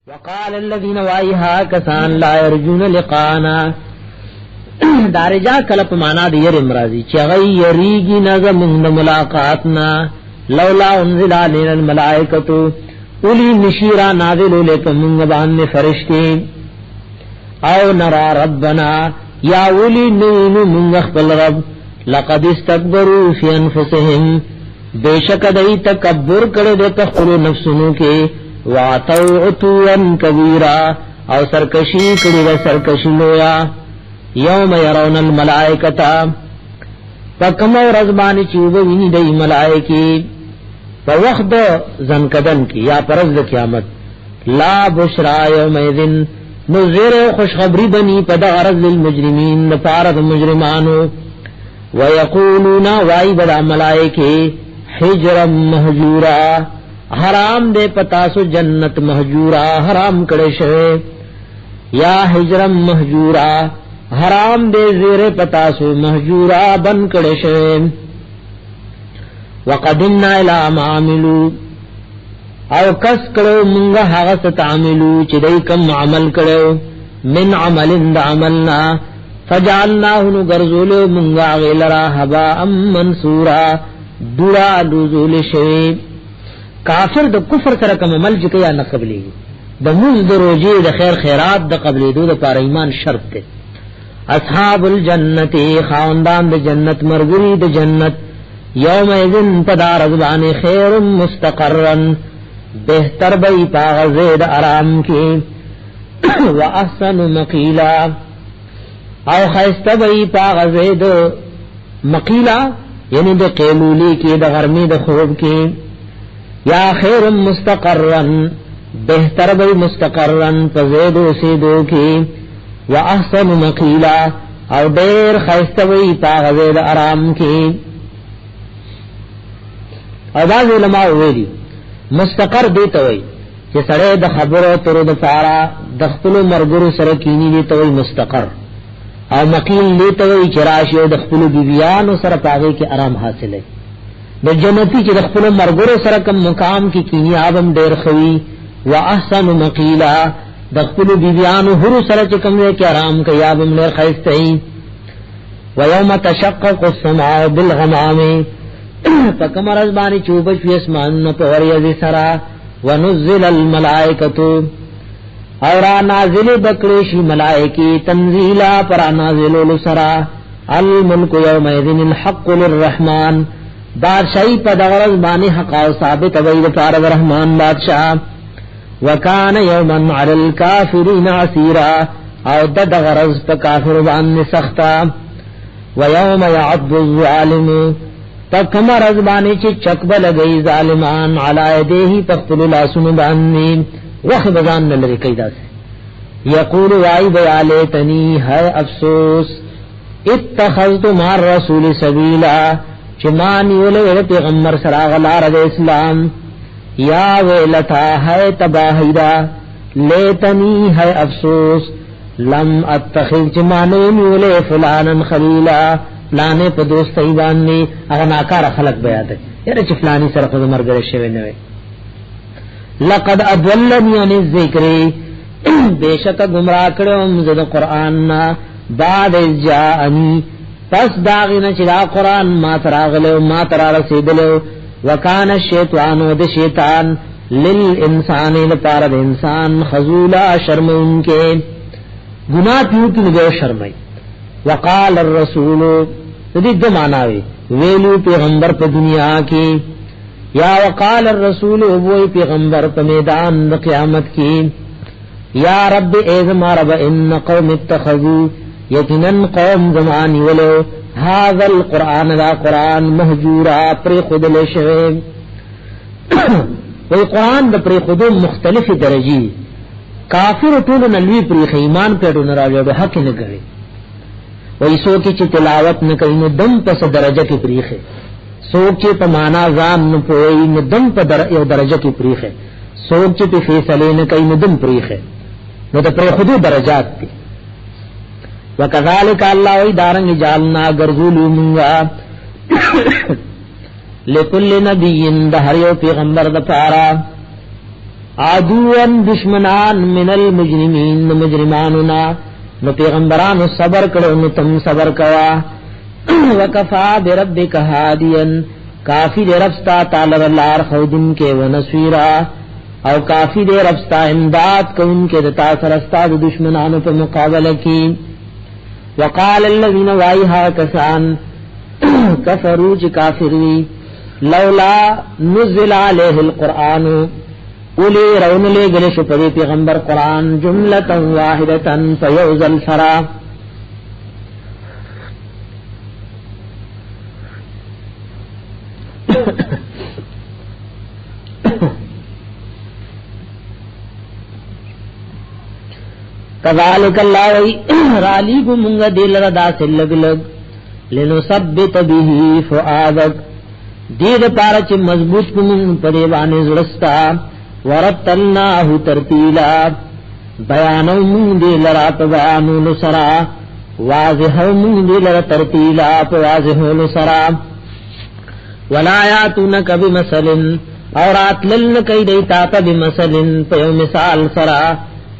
وقال الذين وایها کسان لا يرجون لقانا دارجا کلپ معنا دی ير امراضی چغی یریگی نظم ملاقاتنا لولا انزل علينا الملائکۃ اولی نشیرا نازل لکم غبان فرشتے او نرى ربنا یا اولی نینو من خپل رب لقد استكبروا في انفسهم بیشک دای تکبر کړه د خپل نفسونو کې واتو عتوا کبیرا او سرکشی کړي د سرکشی لویا یوم يرون الملائکۃ فکم رزبانی چوب ویني د ملائکی په وخت زنکدن کی یا پرز د قیامت لا بشرا یومئذ نذیر خوشخبری بنی پد ارض للمجرمین نفارد مجرمانو ويقولون وایبد ملائکه حجرا مهجورا حرام دے پتاسو جنت مهجورا حرام کړي شوی یا حجرا مهجورا حرام دے زیر پتاسو مهجورا بن کړي شوی وقدمنا الى ما عملوا او کس کړو مونږه هغه ستعملو چې دای کوم عمل کړو من عمل د عملنا فجعلناه نغرزول مونږه غیلرا حبا منصورا دورا لزول شوی کافر د کفر سره کوم عمل چې یا نه قبلي د موز د روزي د خیر خیرات د قبلي دو د پر ایمان شرط ده اصحاب الجنت خاوندان د جنت مرګري د جنت یوم اذن پدار زبان خیر مستقرا بهتر بی پاغزید آرام کی و احسن مقیلا او خیست بی پاغزید مقیلا یعنی د قیلولی کی د غرمی د خوب کی یا خیر مستقرا بہتر بی مستقرا پزیدو سیدو کی و احسن مقیلا او دیر خیست بی پاغزید آرام کی او بعض علماء ویلی مستقر دیتا وی چې سره د خبرو تر د پارا د خپل مرګرو سره کینی دیتا وی مستقر او مقیل دیتا وی چې راشي د خپل بیبیانو سره پاغه کې آرام حاصله د جنتی چې د خپل مرګرو سره کوم مقام کې کینی آبم ډیر خوي وا احسن مقیلا د خپل بیبیانو هرو سره چې کوم کې آرام کوي آبم ډیر خیسته و یوم تشقق السماء بالغمام فکم رزبانی چوبش وی اسمان پوریزی سرا ونزل الملائکتو اور نازل بکریشی ملائکی تنزیلا پر نازل سرا الملک یومئذن الحق للرحمن بادشاہی پد رزبانی حق و ثابت وید پار رحمان بادشاہ وکان یوما علی الکافرین عسیرا او دد غرز پا کافر بان سختا ویوم یعض الظالم تکم رزبانی چی چکب لگئی ظالمان علی ایدیہی تقتل لاسن بانی وخی بزان نلری قیدہ سے یقول وائی بیالیتنی ہے افسوس اتخذت مار رسول سبیلا چمانی ولو پیغمبر سراغ لارد اسلام یا ویلتا ہے تباہیدہ لیتنی ہے افسوس لم اتخذ چمانی ولو فلانا خلیلا فلانے په دوستۍ باندې هغه ناکار خلق بیا ده یره چې فلانی سره په مرګ شوی نه وي لقد اضلني عن الذکر بیشک گمراه کړم زه د قران بعد جاءني پس داغینه چې دا قران ما تراغلو ما ترا رسیدلو وکانه الشیطان ود شیطان للانسان لپاره د انسان خذولا شرمون کې ګناه پیو کې نه شرمای وقال الرسول دې د معناوي ویلو پیغمبر په دنیا کې یا وقال الرسول وې پیغمبر په میدان د قیامت کې یا رب اذما رب ان قوم اتخذوا یقینا قوم زمانی ولو هذا القران ذا قران مهجورا پر خود له شوی وې قران د پر خود مختلفه درجه کافر ټول نلوي پر ایمان په ډون راځي حق نه کوي ویسو کی چې تلاوت نه کوي نو دم په درجه کې پریخه سوچ چې په معنا ځان نه پوي نو دم په یو درجه کې پریخه سوچ چې په فیصله نه کوي نو دم پریخه نو د پر خودو درجات دي وکذالک الله وی دارنګ جالنا غرذول منغا لکل نبی د هر یو پیغمبر د پاره عدوان دشمنان من المجرمین مجرماننا نو پیغمبرانو صبر کړو نو تم صبر کوا وکفا بربک هادیا کافی دے ربستا تعالی لار خودن کے ونسویرا او کافی دے ربستا امداد کون کے دتا سرستا دشمنانو پر مقابلہ کی وقال الذين وایها کسان کفروا چ کافری لولا نزل علیہ القرآن اولی رون لے گلے شپدی پیغمبر قرآن جملتا واحدتا فیوزل فرا کذالک اللہ وی رالی کو منگا دل ردا سے لگ لگ لنثبت به فؤادک دید پارا چ مضبوط کو من پریوانے زڑستا ورتلناه ترتیلا بیانو من دل را بیانو لسرا واضح من دل را ترتیلا واضح لسرا ولا یاتونک بمثل اور اتلن کای دیتا بمثل پیو مثال سرا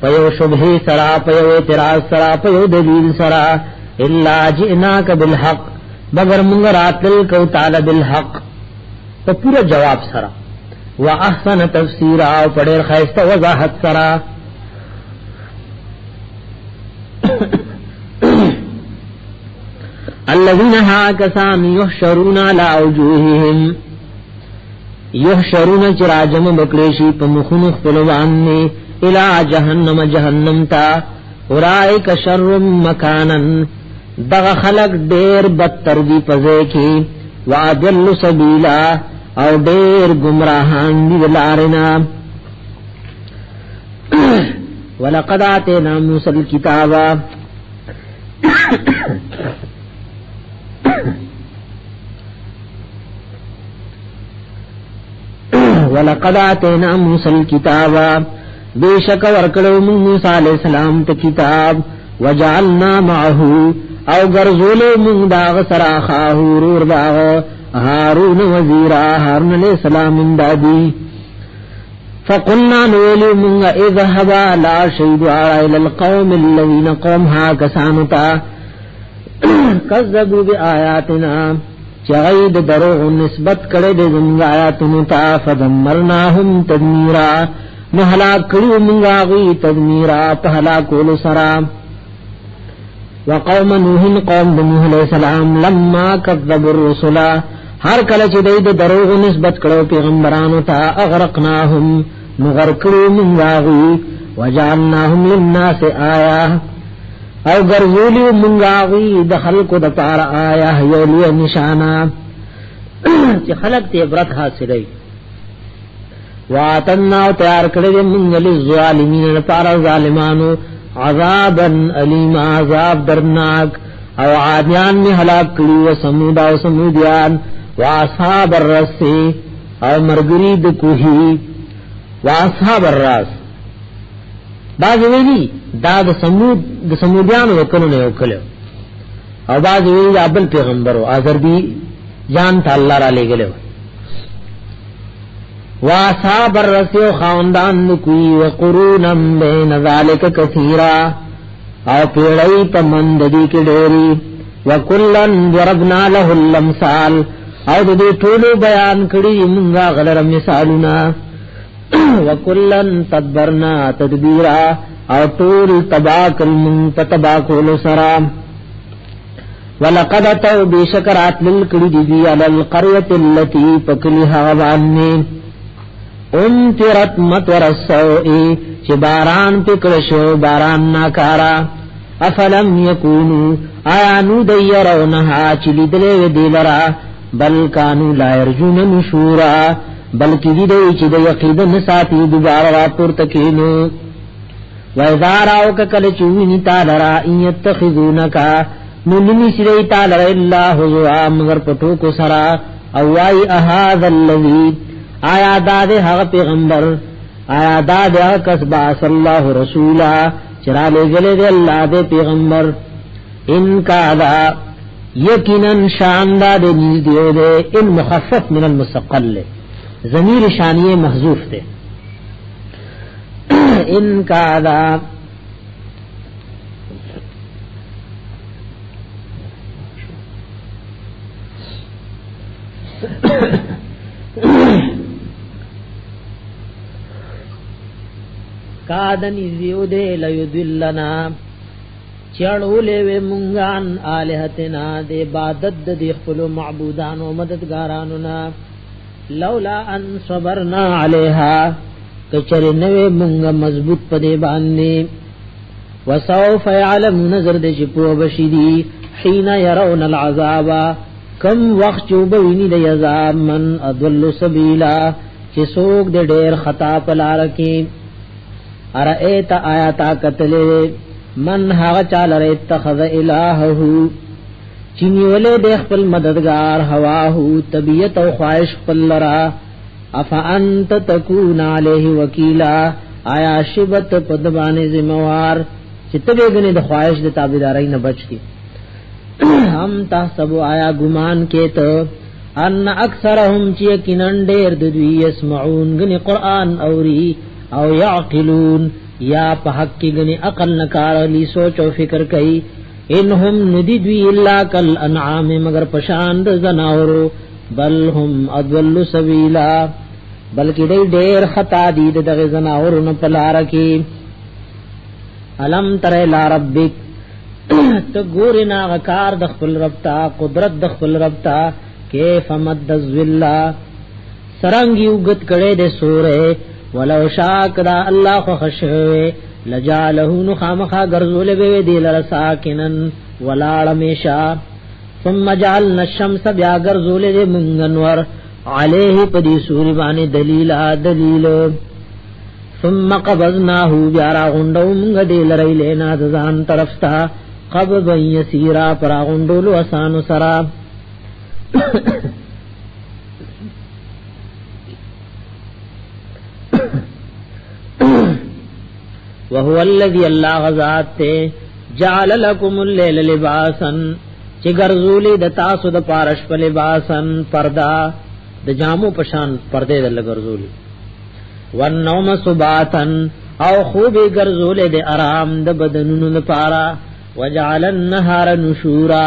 پیو شبہ سرا پیو اعتراض سرا پیو دلیل سرا الا جئناک بالحق مگر منگر اتل کو تعالی بالحق تو پورا جواب سرا واحسن تفسیرا او پڑھر خیستہ وضاحت سرا الذين هاكسان يحشرون على وجوههم يحشرون چراجم بکلیشی پمخون خپلوان نے الى جہنم جہنم تا اولئک شر مکانا دغ خلق دیر بدتر دی پزے کی واضل سبیلا او دیر گمراہان دی لارنا ولقد آتینا موسی الکتاب ولقد آتینا موسی الکتاب بیشک ورکلو موسی علیہ السلام ته کتاب وجعلنا معه او غرزولو من داغ سراخا هورور داغ هارون وزیرا هارون علیہ السلام اندادی فقلنا نولو من اذهبا لا شهد الى القوم الذين قوم ها کسانتا کذبوا بآیاتنا چغید دروغ نسبت کړه د زموږ آیاتونو ته فدمرناهم تدمیرا نو هلاک کړو موږ غي تدمیرا په هلاکولو سره وقوم نوح قوم نوح علیہ السلام لما كذبوا الرسل هر کله چې دوی د دروغ نسبت کړو پیغمبرانو ته اغرقناهم مغرق کړو موږ غي وجعلناهم للناس آیه او ګرځولی مونږاوی د خلقو د پار آیا یو لوی نشانه چې خلق ته عبرت حاصلې واتنا تیار کړل مونږ له ظالمین لپاره ظالمانو عذابا الیم عذاب درناک او عادیان می هلاک کړي او سمود او سمودیان واصحاب الرس او مرګری د کوهی واصحاب الرس باز ویلی دا د سمودیان وکړو نه وکړو او باز ویلی ابل پیغمبرو ازردی جان ته الله را لګلو واصحاب الرسل خاندان کوي وقرونا بین ذلک کثیرا او پیړی په مند دي کې ډېری وکلن ضربنا له الامثال او دې ټول بیان کړی موږ غلره مثالونه وکلن تدبرنا تدبیرا او طول تباکل من تباکل سرام ولقد تو بشکرات للکڑی دی علی القریة اللتی پکلیها وانی انترت مطور السوئی چی باران پکرشو باران ناکارا افلم یکونو آیانو دیرونها چلی دلے دیلرا بل کانو لا یرجون نشورا بلکی دی دی چی دی یقید نساتی دوبارا راپور تکینو وَإِذَا كَلَّچُونِ تَعَالَى إِن يَتَّخِذُونَكَ نُنِّي سِرَيْ تَعَالَى إِلَّا هُزُوًا مگر پټو کو سرا او واي اهذا الذي آیا داد هغه پیغمبر آیا داد هغه کسبا صلی الله رسولا چرا لګلې دی الله دې پیغمبر ان کاذا یقینا شان داد دیو دې ان مخفف من المثقل ضمیر شانیه محذوف ده ان کاذا کادنی زیو دے لیدلنا چړولې و مونږان الہتنا د عبادت د خپل معبودان او مددګارانو نا لولا ان صبرنا علیها کچره نوې مونږه مضبوط پدې باندې وسوف يعلم نظر د شپو بشدي حين يرون العذاب کم وخت چوبوینی د عذاب من اضل سبیلا چې څوک د ډېر خطا پلار کې ارایت آیات قتلې من هغه چاله اتخذ الہه چینی ولې د خپل مددگار هواه طبیعت او خواهش خپل لرا افانت تکون علیه وکیلا آیا شبت پدبانه ذمہوار چې تبه غنی د خواهش د تابعداري نه بچی هم تحسب آیا ګمان کې ته ان اکثرهم چې کینن ډېر د دوی يسمعون غنی قران اوري او يعقلون یا په حق کې غني عقل نکار لی سوچ او فکر کوي انهم ندی الا کل انعام مگر پشان د زناورو بل هم اضل سبیلا بلکې ډېر خطا دي دغه زناورو نه پلار کې الم تر لا ربک تو ګورنا غکار د خپل رب تا قدرت د خپل رب تا کیف مد الذلا سرنګ یوغت کړه د سورې ولو شاکدا الله خو خشوي لجاله نخامخا غرزول به دی لر ساکنن ولاړ میشا ثم جعلنا الشمس بیا غرزول دې منغنور عليه پدی سوري باندې دلیل ثم قبضناه بیا را غوندو منګ دې لری لینا ځان طرف تا قبض یسیرا پر غوندولو اسانو سرا وهو الذي الله غزات جعل لكم الليل لباسا چې ګرځولې د تاسو د پارش په لباسن پردا د جامو پشان پردې د لګرځولې والنوم سباتن او خوبې ګرځولې د آرام د بدنونو لپاره وجعل النهار نشورا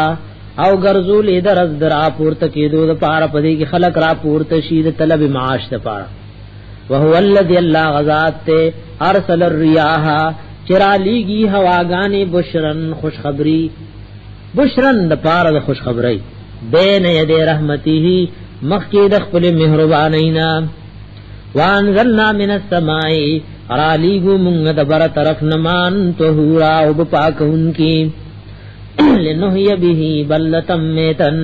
او ګرځولې د رز درا پورته کېدو د پاره پدې کې خلق را پورته شي د طلب معاش د پاره وهو الذي الله غزات ارسل الرياح چرالیږي هواګانې بشرن خوشخبری بشرن د پاره د خوشخبری بین ید رحمته مخکې د خپل مهربانینا وانزلنا من السماء رالیګو مونږ د بر طرف نمان طهورا او پاکون کی لنهي به بلتم میتن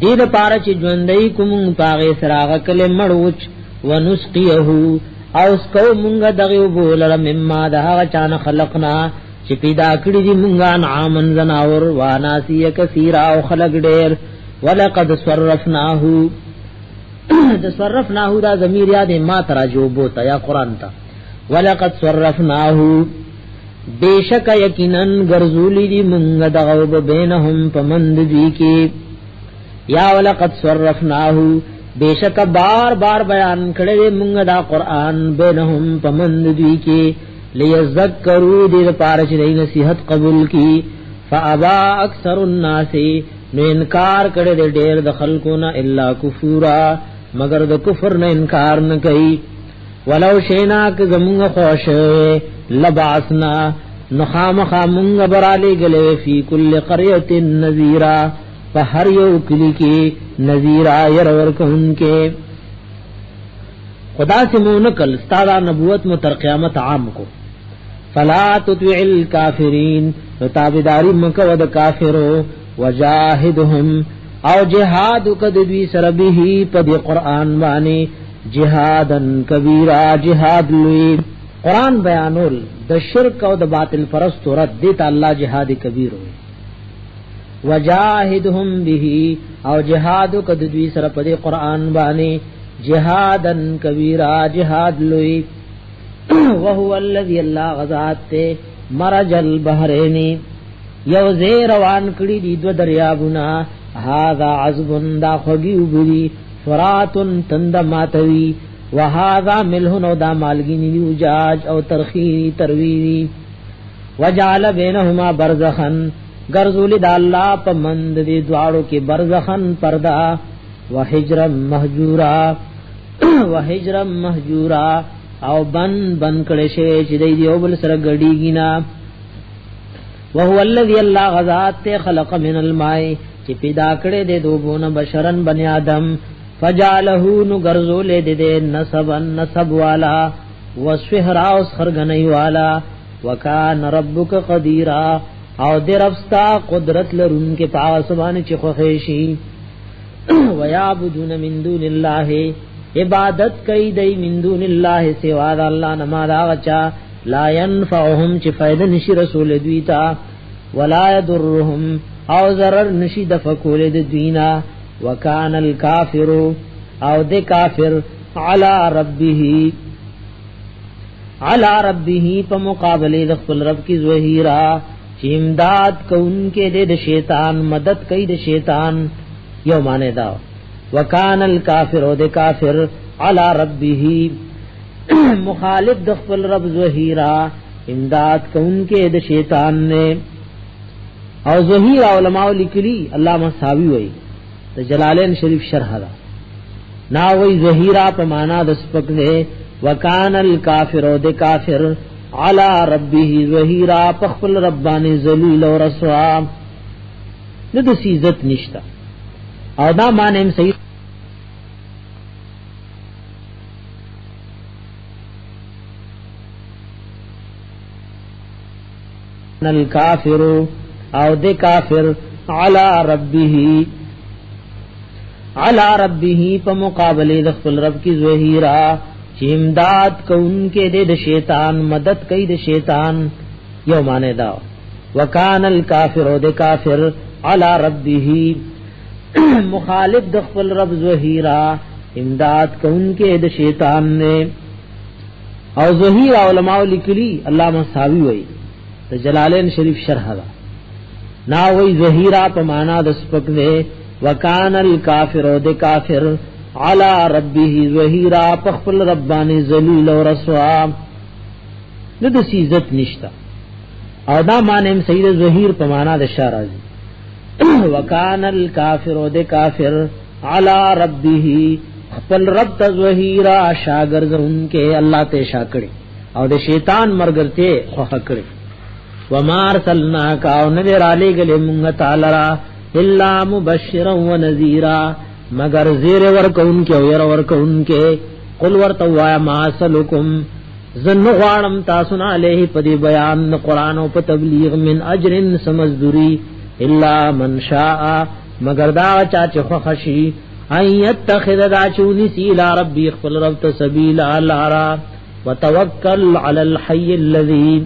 دې د پاره چې ژوندۍ کوم پاغه سراغ کله مړوچ ونسقيه او سکو مونږ دغه بولره مما ده چانه خلقنا چې پیدا کړی دي مونږه نعامن زناور واناسیه کثیرا او خلق ډېر ولقد صرفناه تصرفناه دا ضمیر یاد ما تراجو بوتا یا قران تا ولقد صرفناه بیشک یقینا غرزولی دی مونږ دغه بینهم پمند دی کی یا ولقد صرفناه بیشک بار بار بیان کړي مونږ دا قران بینهم پمند دی کی لیذکروا دې پاره چې نصیحت قبول کی فابا اکثر الناس نو انکار کړي ډېر د خلقونه الا کفورا مگر د کفر نه انکار نه کوي ولو شینا ک زمونږ خوش لبعثنا نخامخ مونږ برالی گله فی کل قريه نذیرا فهر یو کلی کی نذیرا ير ورکون کے خدا سے مونکل استاد نبوت مو تر قیامت عام کو فلا تطع الکافرین تابعداری مکو د کافرو وجاهدهم او جهاد کدوی سر به په قرآن باندې جهادن کبیرا جهاد لوی قرآن بیانول د شرک او د باطل پرست رد دیتا الله جهاد کبیر وي وجاهدهم به او جهاد کدوی سر په قرآن باندې جهادن کبیرا جهاد لوی وهو الذي الله غزات مرج البحرين یو زیر روان کړي دي دو دریابونه هاذا عذب دا خوږي وګړي فرات تند ماتوي وهذا ملح نو دا مالګینی دی وجاج او ترخی تروی وجعل بینهما برزخن غرذول د الله په مند دي دواړو کې برزخن پردا وحجرا مهجورا وحجرا مهجورا او بن کړي شي چې دی یو بل سره غړيږي نا وهو الذي الله غذات خلق من الماء چې پیدا کړي د دوبونه بشرن بني آدم فجعله نو غرذول دي نسبن نسب والا وسحرا او خرغنی والا وکان ربک قدیرا او درفستا قدرت لرون کې پاس باندې چې خوښي ويعبدون من دون الله عبادت کوي دی من دون الله سوا د الله نه ما دا غچا لا ينفعهم چې فائدہ نشي رسول دوی تا ولا يضرهم او ضرر نشي د فکول د دوینا وکان الکافر او د کافر علی ربه په مقابله د خپل رب کی ظهیرا چې امداد کوونکې د شیطان مدد کوي د شیطان یو معنی دا وکان الکافر او د کافر علی ربه مخالف د خپل رب ظهیرا امداد کوونکې د شیطان نه او ظهیر علماء لیکلی علامہ صاوی وای ته جلالین شریف شرح دا نا وای ظهیرا په معنا د سپک نه وکان الکافر او د کافر علی ربه ظهیرا په خپل ربانی ذلیل او رسوا د عزت نشتا او دا معنی صحیح الکافر او د کافر علی ربه په مقابله د خپل رب کی ظهیرا چې امداد کوونکې د شیطان مدد کوي د شیطان یو معنی دا وکان الکافر او د کافر علی ربه مخالف د خپل رب ظهیرا امداد کوونکې د شیطان نه او ظهیر علماء لیکلی علامہ صاوی وای ته جلالین شریف شرح دا نا وای ظهیرا په معنا د سپک نه وکان الکافر او د کافر علی ربه ظهیرا په خپل ربانی ذلیل او رسوا د عزت نشتا او دا معنی صحیح ظهیر په معنا د شارازی وکان الکافر او د کافر علی ربه خپل رب ته ظهیرا شاګرځونکې الله ته شاکړي او د شیطان مرګرته خوخه کړي وما ارسلناک او نذر علی گله مونږ تعالی را الا مبشرا ونذیرا مگر زیر ورکونکې او ير ورکونکې قل ورتوا ما سلکم زن غوانم تاسو نه علیه پدی بیان قرآن او په تبلیغ من اجر سمزدوری الا من شاء مگر دا چا چې خوشي ايتخذ دا چونی سی الى ربی خپل رب ته سبیل الارا وتوکل علی الحي الذی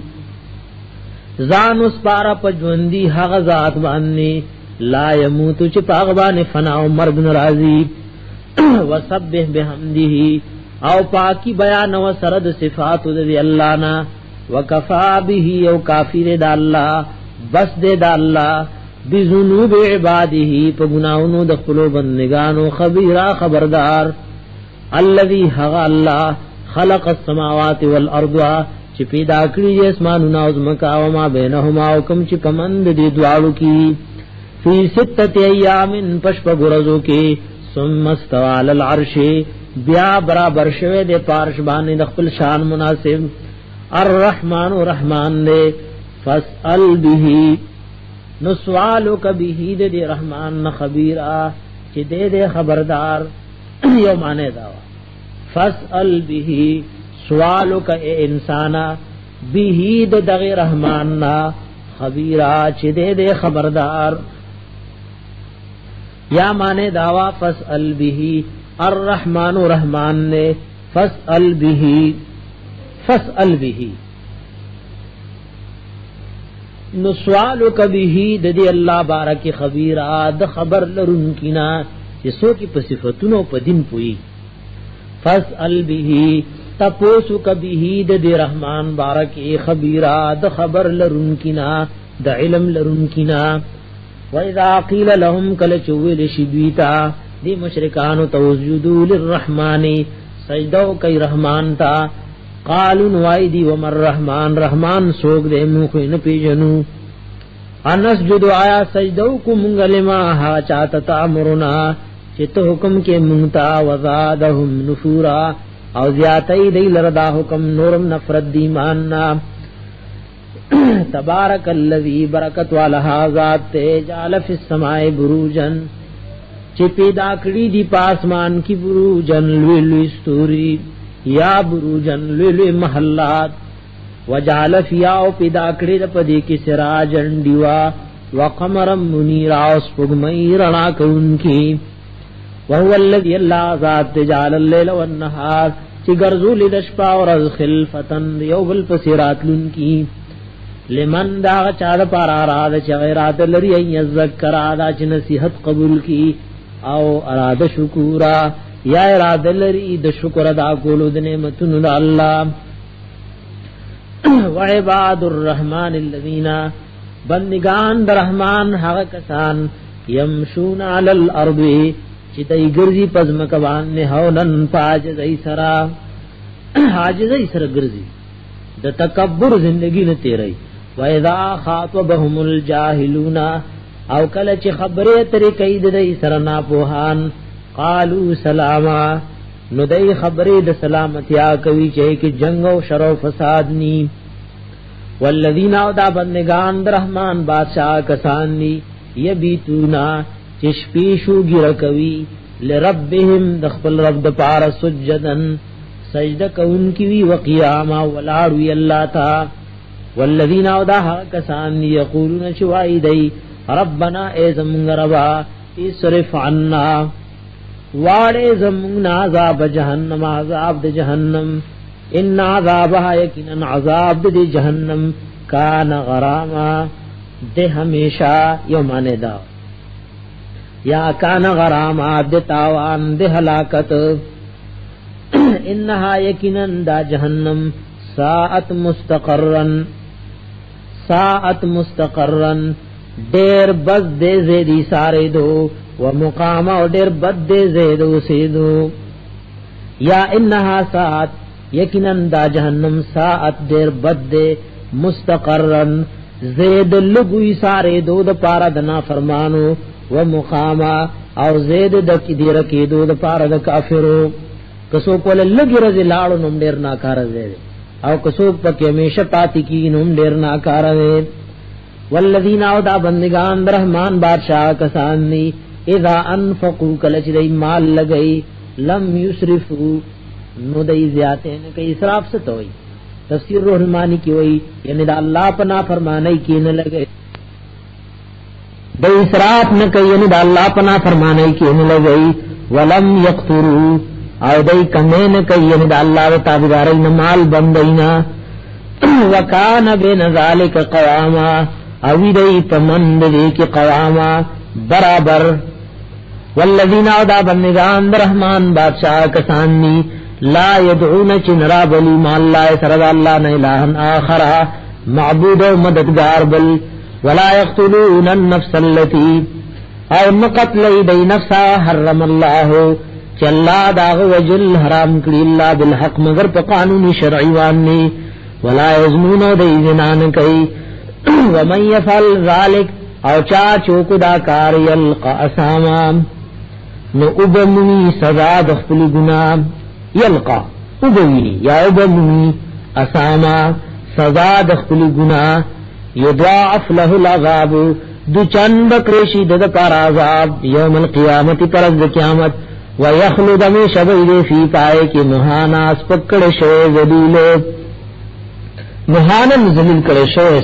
زان اس پارا پجوندی هغه ذات باندې لا يموت چې پاغبان فنا او مرګ ناراضي وسبح بحمده او پاکی بیان او سرد صفات د الله نا وکفا به او کافر د الله بس د الله بذنوب عباده په ګناونو د خپل بندگانو خبيرا خبردار الذي هغ الله خلق السماوات والارض چې پیدا کړی اسمانونه او زمکا او ما بینهما او کوم چې پمند دي دوالو کی فی ستة ایام پشپ غرزو کی ثم استوى على العرش بیا برابر شوه د پارش باندې د خپل شان مناسب الرحمن رحمان دے فاسأل به نو سوالک به د رحمان خبیرا چې دې خبردار یو معنی دا فاسأل به سوالک اے انسانا به دغه رحمان نا خبیرا چې دې خبردار یا معنی داوا فاسأل به الرحمن رحمان نے فاسأل به نو سوالک به د دې الله بارک خبیرا د خبر لرونکینا چې څوک په صفاتونو په دین پوي فاسأل به تپوسو کبه د دې رحمان بارک خبیرا د خبر لرونکینا د علم لرونکینا واذا قيل لهم کل چویل شبیتا دی مشرکانو توجدوا للرحمن سجدو کئی رحمان تا قالون وایدی ومر رحمان رحمان سوک دے موخ نه پیجنو انسجد آیا سجدو کو منگل ما ها چاہتا تامرنا چت حکم کے منگتا وزادهم نفورا او زیاتی دی لردا حکم نورم نفرد دی ماننا تبارک الذی برکت والها ذات تے جعل فی السماء بروجن چی پیدا کړی دی پاسمان کی بروجن لوی لوی ستوری یا بروجن لوی لوی محلات وجعل فیها او پیدا کړی د پدی کی سراجن دیوا وقمرا منیرا اس پگمئی رڼا کونکی وهو الذی اللہ ذات جعل اللیل والنهار چی گرزول دشپا ورز خلفتن یوبل پسیرات لنکی لمن دا چاد پارا اراد چ غیرات لری ای ذکر ادا چ نصیحت قبول کی او اراد شکورا یا اراد لری د شکر ادا کولو د نعمتونو الله وعباد الرحمن الذين بندگان در رحمان هغه کسان یمشون علی الارض چې دای ګرځي پزمک باندې هونن پاجزای سرا حاجزای سره ګرځي د تکبر زندگی نه تیری و اذا خاطبهم الجاهلون او کله چې خبره ترې کوي د دې سره نه پوهان قالوا سلاما نو دای خبره د سلامتیا کوي چې کې جنگ او شر او فساد ني والذین او دا بندگان رحمان بادشاہ کسان ني یبیتونا چشپیشو ګر کوي لربهم دخل رب د پار سجدن سجدہ کون کی وی وقیاما ولاړوی الله تا والذین او دا کسان یقولون شوای دی ربنا ازم ربا اسرف عنا واړې زمون عذاب جهنم عذاب د جهنم ان عذابها یقینا عذاب د جهنم کان غراما ده ہمیشہ یومانه دا یا کان غراما د تاوان د ہلاکت انها یقینا دا جهنم ساعت مستقرن دیر بد دے زیدی سارے دو و مقام او دیر بد دے زیدو سیدو یا انها ساعت یقینا دا جهنم ساعت دیر بد دے مستقرن زید لگوی سارے دو د پارا دنا فرمانو و مقام او زید د کی دیر کی دو د پارا د کافرو کسو کول لګی رز لاړو نوم ډیر ناکار دی او کسو پکې همیشه پاتې کی نوم ډیر ناکار دی والذین او دا بندگان رحمان بادشاہ کسان نی اذا انفقوا کلچ دی مال لگئی لم یسرفو نو دی زیادہ نے کہ اسراف سے توئی تفسیر روح المانی کی ہوئی یعنی دا اللہ پنا فرمانے کی نہ لگے دی اسراف نہ کہ یعنی دا اللہ پنا فرمانے کی نہ لگئی ولم یقتروا او دای کمین کوي یعنی د الله او تابعدارین مال بندینا وکانه بین ذالک قواما او دای پمند دی کی قواما برابر والذین عدا بندگان رحمان بادشاہ کسانی لا يدعون چنرا بلی ما الله سرا الله نه الہ اخر معبود و مددگار بل ولا يقتلون النفس التي او نقتل دی نفسا حرم الله چلا داغ وجل حرام کړی الله بالحق مگر په قانوني شرعي وانه ولا يزنون د زنا نه کوي ومن يفعل ذلك او چا چوک دا کار يلقى اساما نو وبمني سزا د خپل ګناه يلقى وبوي یا وبمني اساما سزا د خپل ګناه يضاعف له العذاب دو چند کرشی د پار عذاب یوم القیامت پر د قیامت ويخلد من شبید فی پائے کی مہانا اسپکڑ شوئے ذلیلے مہانا ذلیل کڑے شوئے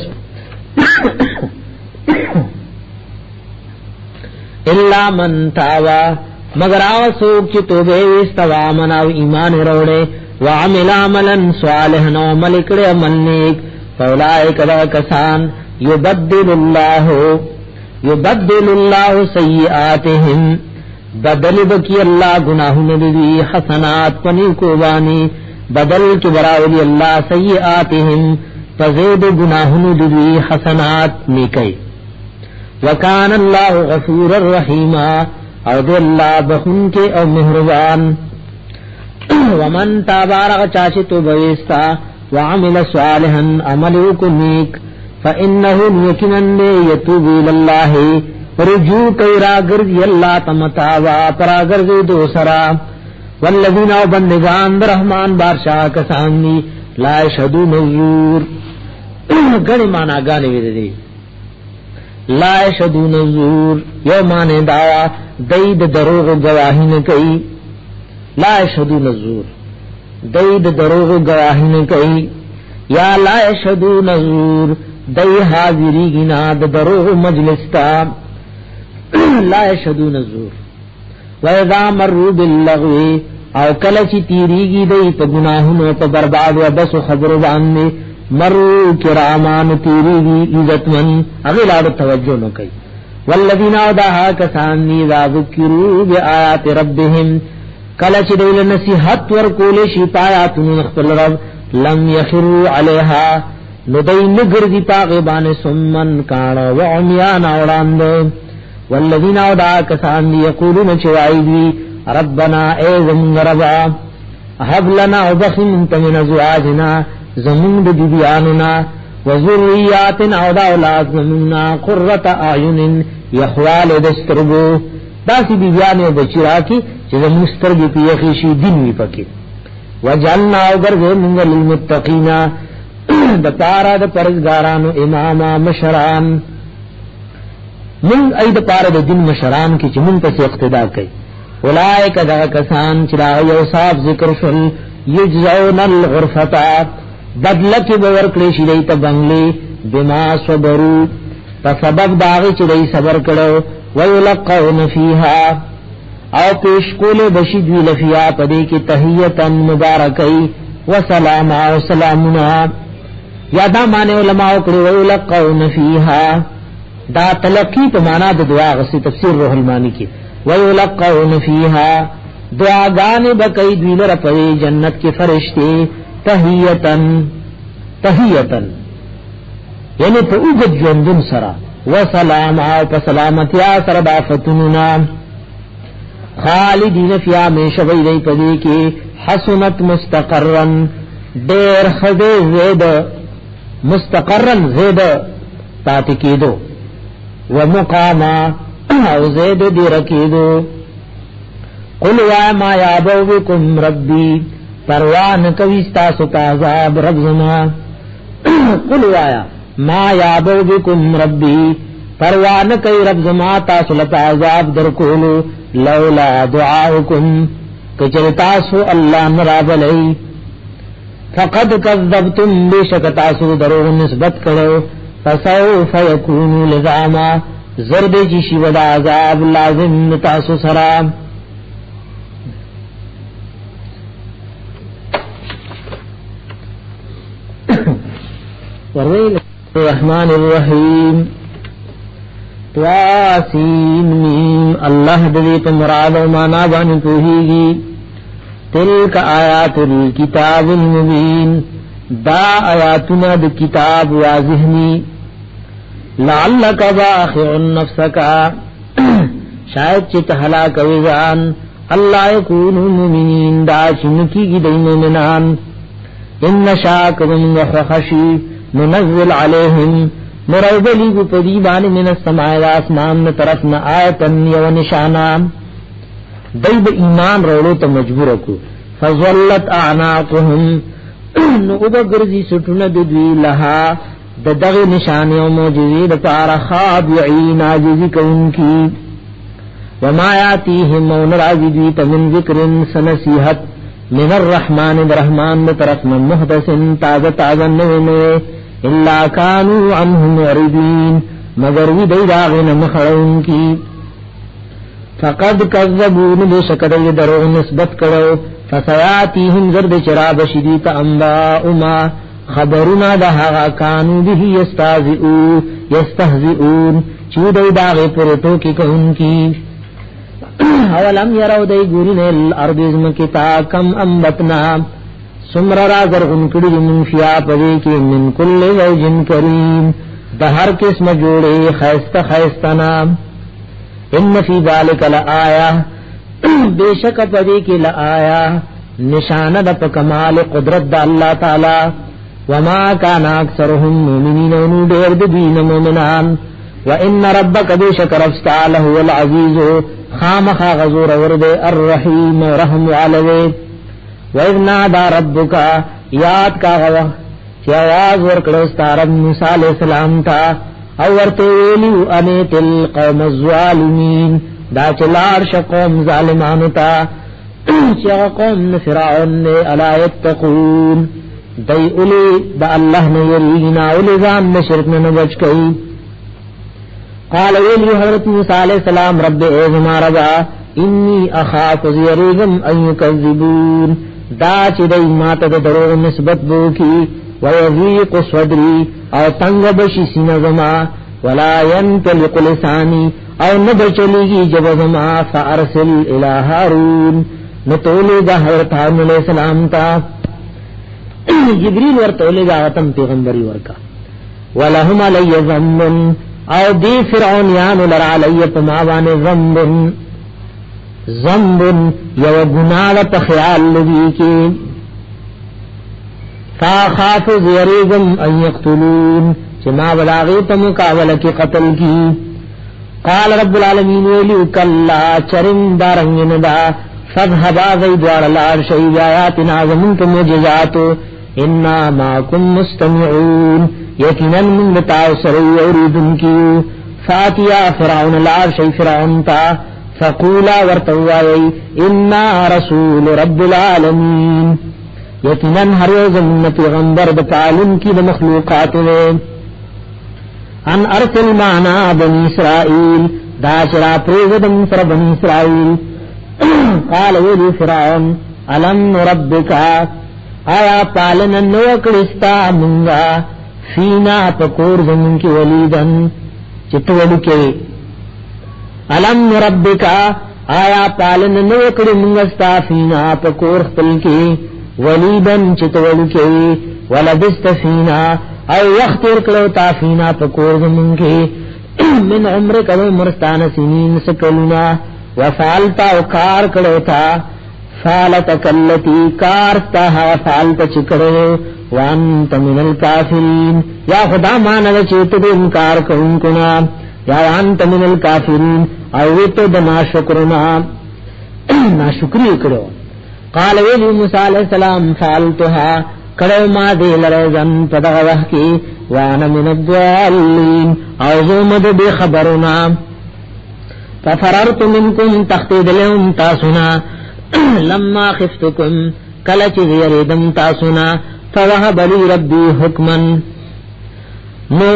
الا من تاوا مگر آسوک چی توبے استوا مناو ایمان روڑے وعمل عملا صالحا وعمل کڑے عمل نیک فاولائک دا کسان یبدل اللہ سیئاتہم بدل بکی اللہ گناہوں دی حسنات پنی کوبانی بدل کی براولی اللہ سیئاتہم فزید گناہوں دی حسنات نیکی وکان اللہ غفور الرحیم او دی اللہ بخن کے او مہربان ومن تابارغ چاچی تو بویستا وعمل صالحا عملو کو نیک فإنه یکنن یتوب الاللہ رجوع کئی راگرزی اللہ تمتاوا پراگرزی دو سرا والذین او بندگان رحمان بارشاہ کسانی لا یشهدون الزور گنی مانا گانے ویدے دی لا یشهدون الزور یو مانے دعوا دید دروغ گواہی نکئی لا یشهدون الزور دید دروغ گواہی نکئی یا لا یشهدون الزور دی حاضری گنا دروغ مجلس تا لا یشهدون الزور وَإِذَا مَرُّوا بِاللَّغْوِ او کلچ تیریگی دی پا گناہنو پا برباد و بس خبر باندے مرو کرامان تیریگی عزتمن اغیلاد توجہ نکی والذین آدھاها کسانی ذا ذکروا بی آیات ربهم کلچ دیل نصیحت ورکولشی پایاتن نخفل رب لم یخروا علیہا ندی نگردی پاغبان سمن کانا وعمیان اوڑاند والذین آدھاها کسانی یقولون چوائیدی ربنا اے زمون ربا حب لنا وبخنت من ازواجنا زمون بیبیاننا وذریاتنا او دا اولاد زموننا قرۃ اعین یخوال دسترگو داسی بیبیان او بچرا کی چې زمون سترګې پیخي شي دین وی پکې وجعلنا اوغرغ من للمتقین د پارا د پرزګارانو اماما مشران من اید پارا د دین مشران کی چې مون په اقتدا کوي اولائک دا کسان چراغ یوصاف ذکر شل یجزون الغرفتا بدلکی بورکلی شدیت بنگلی بما صبرو پا سبب داغی چدی صبر کرو ویلقون فیها او پیشکول بشدوی لفیا پدی کی تحییتا مبارکی وسلاما وسلامنا یادا مانے علماء کرو ویلقون فیها دا تلقی پا مانا دا دعا غصی تفسیر روح المانی کی وَيُلَقَّوْنَ فِيهَا دعاگان بکئی دویلر پوی جنت کے فرشتے تحییتن یعنی پا اوگد جوندن سرا وسلام آو پا سلامتیا سر بافتننا خالدین فیا میں شوی دی پدی کی حسنت مستقرن دیر خد زید مستقرن زید تاتکی دو ومقاما او زید دی رکیدو قل یا ما یابو بکم ربی پروان کویستا ستازاب رب زما قل یا ما یابو بکم ربی پروان کوي رب زما تاسو لتازاب درکولو لولا دعاؤکم کچرتاسو اللہ نرابلی فقد کذبتم بشک تاسو دروغ نسبت کرو فسوف یکونو لزاما زرد جشی ودا عذاب لازم تاسو سرام الرحمن الرحیم تواسین میم اللہ دلی پا مراد و مانا بانی توحیگی تلک آیات الکتاب المبین دا آیاتنا دا کتاب واضحنی لعلک باخع نفسکا شاید چت ہلاک وزان اللہ یکونو مومنین دا چنکی گی دی مومنان ان شاک من وخشی ننزل علیہم نروبلی گو پدیبان من السماع آسمان طرفنا آیتن یو نشانا دیب ایمان رولو تا مجبور کو فضولت اعناقهم نعوبا گرزی سٹون ددوی لہا دغ نشانی و موجزی دپارا خابعین عاجزی کون کی وما یاتیہم و نراجدیت من ذکر سنسیحت من الرحمن درحمان طرف من محدث تازہ نوے الا کانو عنہ معرضین مگر وی دی داغن مخڑون کی فقد کذبون بشکر دروغ نسبت کرو فسیاتیہم زرد چراب شدیت انباء ما خبرنا دہا کانو بھی یستہزئون چودی داغی پرتو کی کہن کی اولم یرو دی گورین الارض ازمکتا کم انبتنا سمر را زرغن کڑی من فیا پدی کی من کل زوجن کریم دہر قسم جوڑے خیست خیستنا ان فی ذالک لآیا بے شک پدی کی لآیا نشانه د کمال قدرت د الله تعالی وما كان اكثرهم مؤمنين ونو ډېر د دین مؤمنان وان ربك بشكر استعاله هو العزيز خامخ غزور ورد الرحيم رحم عليه واذ نادى ربك یاد کا غوا چې आवाज ورکړو ستاره موسی عليه السلام ته او ورته ویلو انیت القوم الظالمین دا چلار شقوم ظالمانو ته چې قوم فرعون الا يتقون دای اولی دا الله نه یرینا اولی ځان شرک نه بچ کئ قال ویلی حضرت موسی علیہ السلام رب ازما رضا انی اخاف یریغم ان یکذبون دا چې دای ماته د دروغ نسبت بو کی ويضيق صدري او تنگ بشي سینه زما ولا ينطلق لساني او نبچليږي جب زما فارسل الى هارون نتولي دا حضرت هارون علیہ السلام تا جبريل ورتولي دا غتم پیغمبري ورکا ولهم علی ذنب او دی فرعون یانو لر علی پماوان ذنب یو گناہ په خیال لوي کی فاخاف زیریگم ان یقتلون چما بلاغی تمقابل کی قتل کی قال رب العالمین ویلیو کلا چرم دارنگن دا فذهبا زیدوار الار شید آیاتنا زمنت مجزاتو انا ماکم مستمعون یقینا من بتاو سری اوریدن کیو فاتیا فرعون الار شید فرعون تا فقولا ورتوائی انا رسول رب العالمین یقیناً ہر زمین پیغمبر د تعلیم کی د مخلوقات نے ان ارسل معنا بنی اسرائیل دا شرا پریزدم سر بنی اسرائیل قال ویلی فرعون علم ربک آیا پالن نوکڑستا منگا فینا پکور زمین کی ولیدن چتولو کے علم ربک آیا پالن نوکڑ منگستا فینا پکور خپل کی ولیدن چتولو کی ولبست فینا او یختر کلو تا فینا پکور زمون کی من عمر کلو مرستان سنین سکلنا وفعلتا و کار کلو تا فعلتک اللتی کارتا فعلتا چکرو وانت من الکافرین یا خدا مانا چیتو دے انکار کرن کنا یا وانت من الکافرین او ویتو دنا شکرنا ناشکری کرو قال ویلی موسی علیہ السلام فعلتها کړو ما دې لرزن پدغه وخت کې وانا من الضالین او زمد به خبرنا ففررت منکم تخذلهم تاسنا لما خفتکم کله چې یریدم تاسنا فوهب لي ربي حکما نو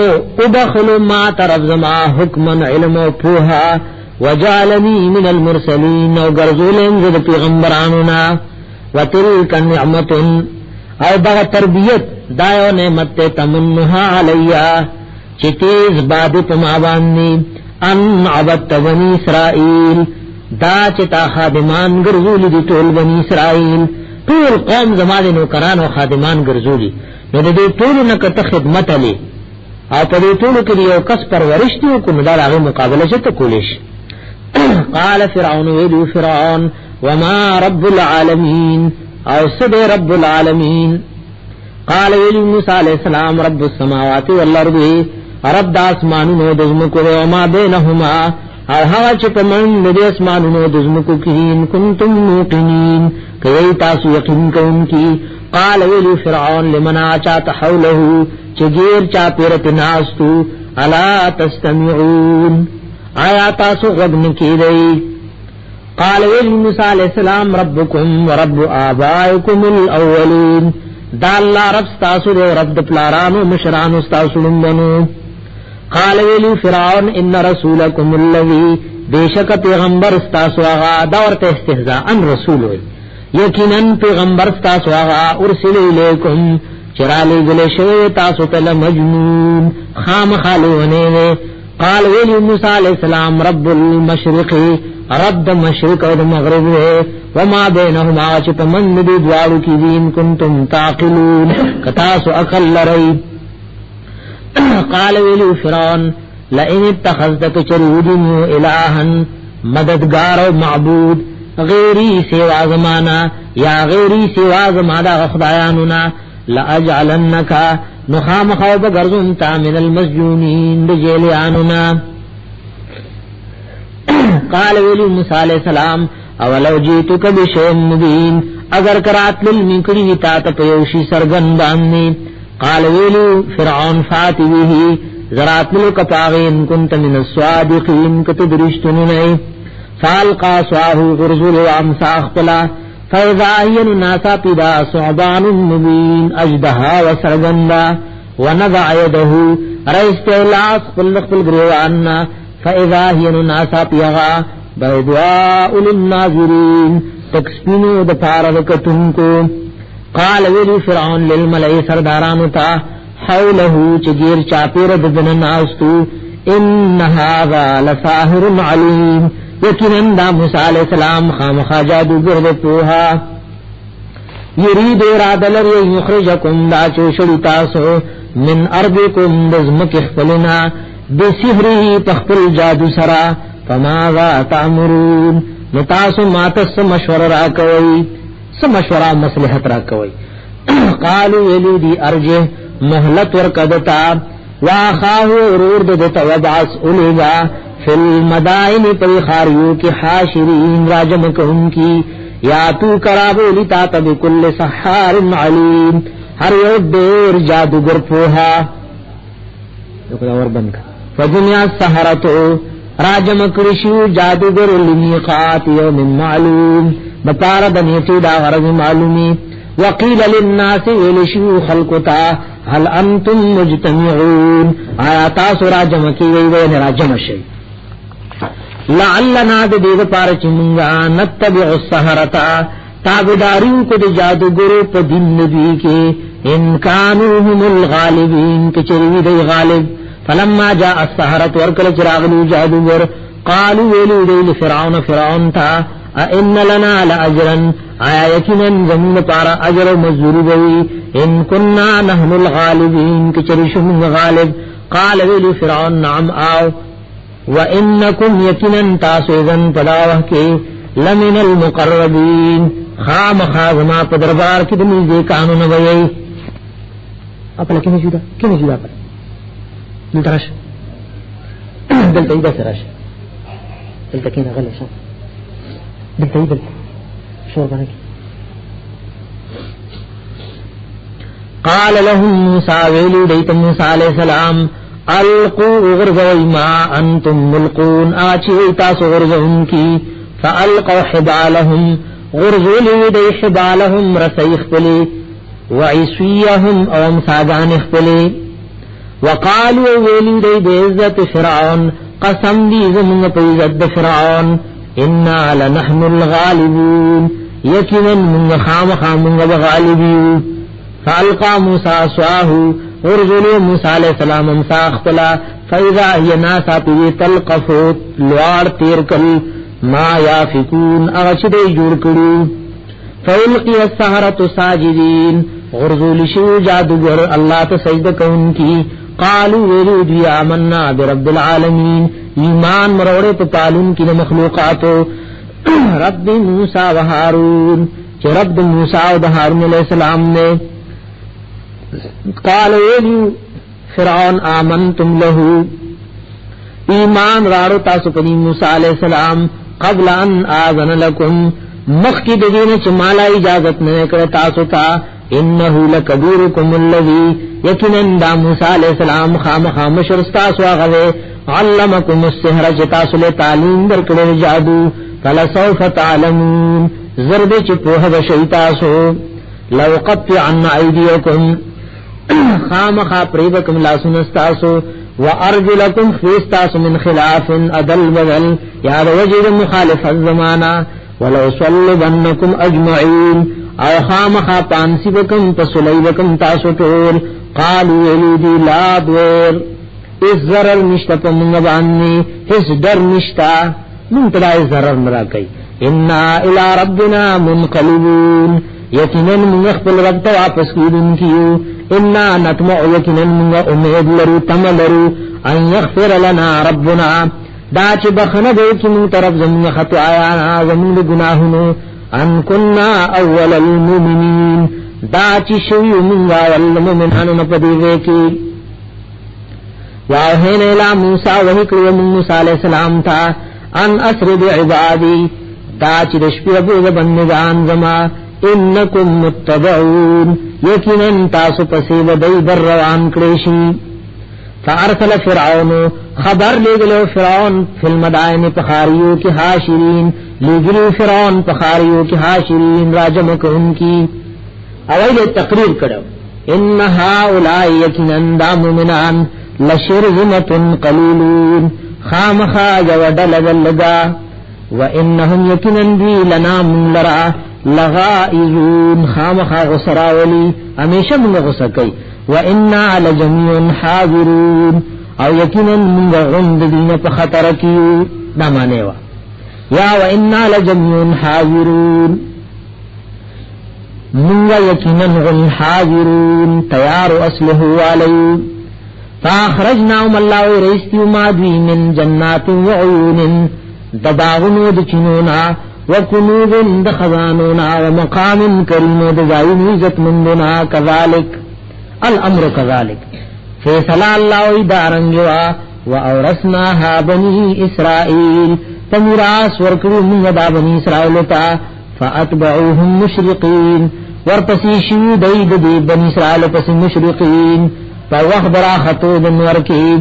ادخل ما طرف زما حکما علم او پوها وجعلني من المرسلين او غرزولن ذ پیغمبرانونا وتلك نعمت او دا تربیت دایو نعمت تمنها علیا چتیز باد پما باندې ان عبدت بني اسرائيل دا چتا خادمان غرزول دي ټول بني اسرائيل ټول قوم زماده نو کران او خادمان غرزولي نو دې ټول نه کته خدمت علي او په دې ټول کې یو کس پرورشتي کو نه دا هغه مقابله شته کولیش قال فرعون ویلو فرعون وما رب العالمين او سد رب العالمين قال ویلو موسی علیہ السلام رب السماوات والارض رب د اسمانونو د زمکو او ما بینهما او هغه چې په من د اسمانونو د زمکو کې کنتم موقنین کوي تاسو یقین کوونکی قال ویلو فرعون لمن اچات حوله چغیر چا پیرت ناستو الا تستمعون آیا تاسو غوږ کیدئ قال ویل موسی علیہ السلام ربکم ورب آبائکم الاولین دا اللہ رب ستاسو دے رب دپلارانو مشرانو ستاسو لنبنو قال ویل فرعون ان رسولکم اللذی بیشک پیغمبر ستاسو آغا دورت استحضاء ان رسول ہوئی یقینا پیغمبر ستاسو آغا ارسل الیکم چرالی گلے شوی تاسو تل مجنون خام خالی ونیوے قال ویلی موسی علیہ السلام رب المشرق رب مشرق و مغرب ہے وما بینهما چپ من دی دوارو کی دین کنتم تعقلون کتاسو اقل لرئی قال ویلی فرعون لئن اتخذتک چرودنیو الہا مددگار و معبود غیری سوا زمانا یا غیری سوا زمانا خدایانونا لأجعلنکا نخام خواب گرزنتا من المسجونین دجیلیانونا قال ویلی موسیٰ علیہ السلام اولو جیتک بشیم مبین اگر کرات للمکری تاتا پیوشی سرگن بامنی قال ویلی فرعون فاتویہی زرات ملک پاغین کنت من السوادقین کتدرشتننی فالقا سواہو غرزول وامساخ پلا فیضاہین ناسا پیدا صعبان مبین اجدہا وسرگندا ونضع یدہو رئیستیلاس قلق بالگریواننا فیضاہین ناسا پیغا بیدواء للناظرین تکسپینو دپاردکتنکو قال ویلی فرعون للملئی سردارانتا حوله چگیر چاپیر ددن ناستو ان هذا لساحر علیم یقیناً دا موسیٰ علیہ السلام خامخا جادوگر دے پوہا یرید ارادلر یخرجکم دا چوشڑی تاسو من ارضکم دزمک اخفلنا بسحری تخفل جادو سرا فماذا تعمرون نتاسو ماتس مشور را کوئی سمشورا مصلحت را کوئی قالو ویلو دی ارجه محلت ورکدتا واخاہو ارور دتا وبعث الیگا فی المدائن پی خاریو کی حاشرین راجمکہم کی یاتو کرابو لتا بکل سحار علیم ہر یو دیر جادوگر پوہا فجمع السحرتو راجمکرشو جادوگر لمیقات یوم معلوم بطار دنیتی دا غرض معلومی وقیل للناس ولشو خلقتا هل انتم مجتمعون آیاتا سو راجمکی وی راجم شئی لعلنا دید پارچ منگا نتبع السحرتا تابداریو کو دی جادوگرو پا دن نبی کے انکانو هم الغالبین کچروی دی غالب فلما جاء السحرت ورکل چراغلو جادوگر قالو ویلو دی لفرعون فرعون تا ان لنا لاجرا آیا یقینا زمون پارا اجر و مزدوری بوی ان کننا نحن الغالبین کچرشو من غالب قال ویلو فرعون نعم آو وانکم یقینا تاسویدن پداوہ کے لمن المقربین خام خازما پدربار کی دنی دے قانون ویئی اپلا کنے جودا پر دلتا راش دلتا ایدہ سے راش دلتا کینا غلی شاہ دلتا شور بنا کی قال لهم موسى ویلو دیت موسیٰ علیہ السلام القو غرزوی ما انتم ملقون آچی تاسو غرزون کی فالقوا حبالهم غرزولی دی حبالهم رسیخ پلی وعیسویهم اوم ساگان اخپلی وقالوا ویلو دی بعزت فرعون قسم دی زمون پیزت فرعون انا لنحن الغالبون یقینا من خامخا من غالبیو فالقا موسیٰ سواہو ورزولو موسیٰ علیہ السلام امساختلا فیضا ہی ناسا پیوی تلقفوت لوار تیرکل ما یافکون اغشد جوڑ کرو فالقی السحرت ساجدین غرزولی شو جادوگر اللہ تسجد کون کی قالو ویلو دی آمنا برب العالمین ایمان مروڑے پالون کی مخلوقاتو رب موسیٰ و ہارون چه رب موسیٰ و ہارون علیہ السلام نے قال ویلو فرعون آمنتم لہو ایمان راڑو تاسو پنی موسیٰ علیہ السلام قبل ان آذن لکم مخی دین چمالا اجازت نکر تاسو تا انہو لکبیرکم اللذی یکنن دا موسیٰ علیہ السلام خام شرستاسو آغوے علمکم السحر چتاسو لے تعلیم درکڑے جادو فلسوف تعلمون زرد چپوہ بشیتاسو لو قطعن ایدیکم خام پریبکم لاسنستاسو وارجلکم خیستاسو من خلاف ادل بدل یاد وجد مخالف الزمانہ ولو صلبنکم اجمعین او خام پانسیبکم پسلیبکم تاسو طول قالو ویلیدی لا دور اس ضرر نشتا پا منگبانی اس در نشتا منتدا اس ضرر مرا کئی انا الى ربنا منقلبون یقیناً من اخبر رب واپس کیدن کیو انا نطمع یقیناً من امید لرو تم لرو ان یغفر لنا ربنا دا چې بخنه دې کې مون طرف زمون خطایا زمون ګناهونو ان كنا اول المؤمنین دا چې شوی مونږ اول مومنانو په دې کې واهین الی موسی وحی موسی علیہ السلام تا ان اسر بعبادی دا چې د شپې ابو بندگان زما انکم متبعون یقینا تاسو پسې ودی در روان کړی شي فارسل فرعون خبر لګلو فرعون فی المدائن پخاریو کی حاشرین لګلو فرعون پخاریو کی حاشرین راجم کوونکی اوله تقریر کړو ان هؤلاء یقینا دا مومنان لشرذمه قلیلون خامخا یودل لگا وانهم یقینا بی لنا من لرا لغائزون خامخا غسراولی همیشه موږ غسه کوي وإنا لجميع حاضرون او یقینا موږ غند دین په خطر کې دا معنی وا یا وإنا لجميع حاضرون موږ یقینا غند حاضرون تیار اصله علی فاخرجناهم الله ورستو ما دوی من جنات وعيون دباغنو دچنونا وکنوز دخزانونا ومقام کریم دزاین عزت مندنا کذالک الامر کذالک فیصلہ اللہ ادارنگوا واورثناها بنی اسرائیل تمیراس ورکڑی من دا بنی اسرائیل تا فاتبعوهم مشرقین ورپسیشو دید دی بنی اسرائیل پس مشرقین فوخبرا خطو دنور کی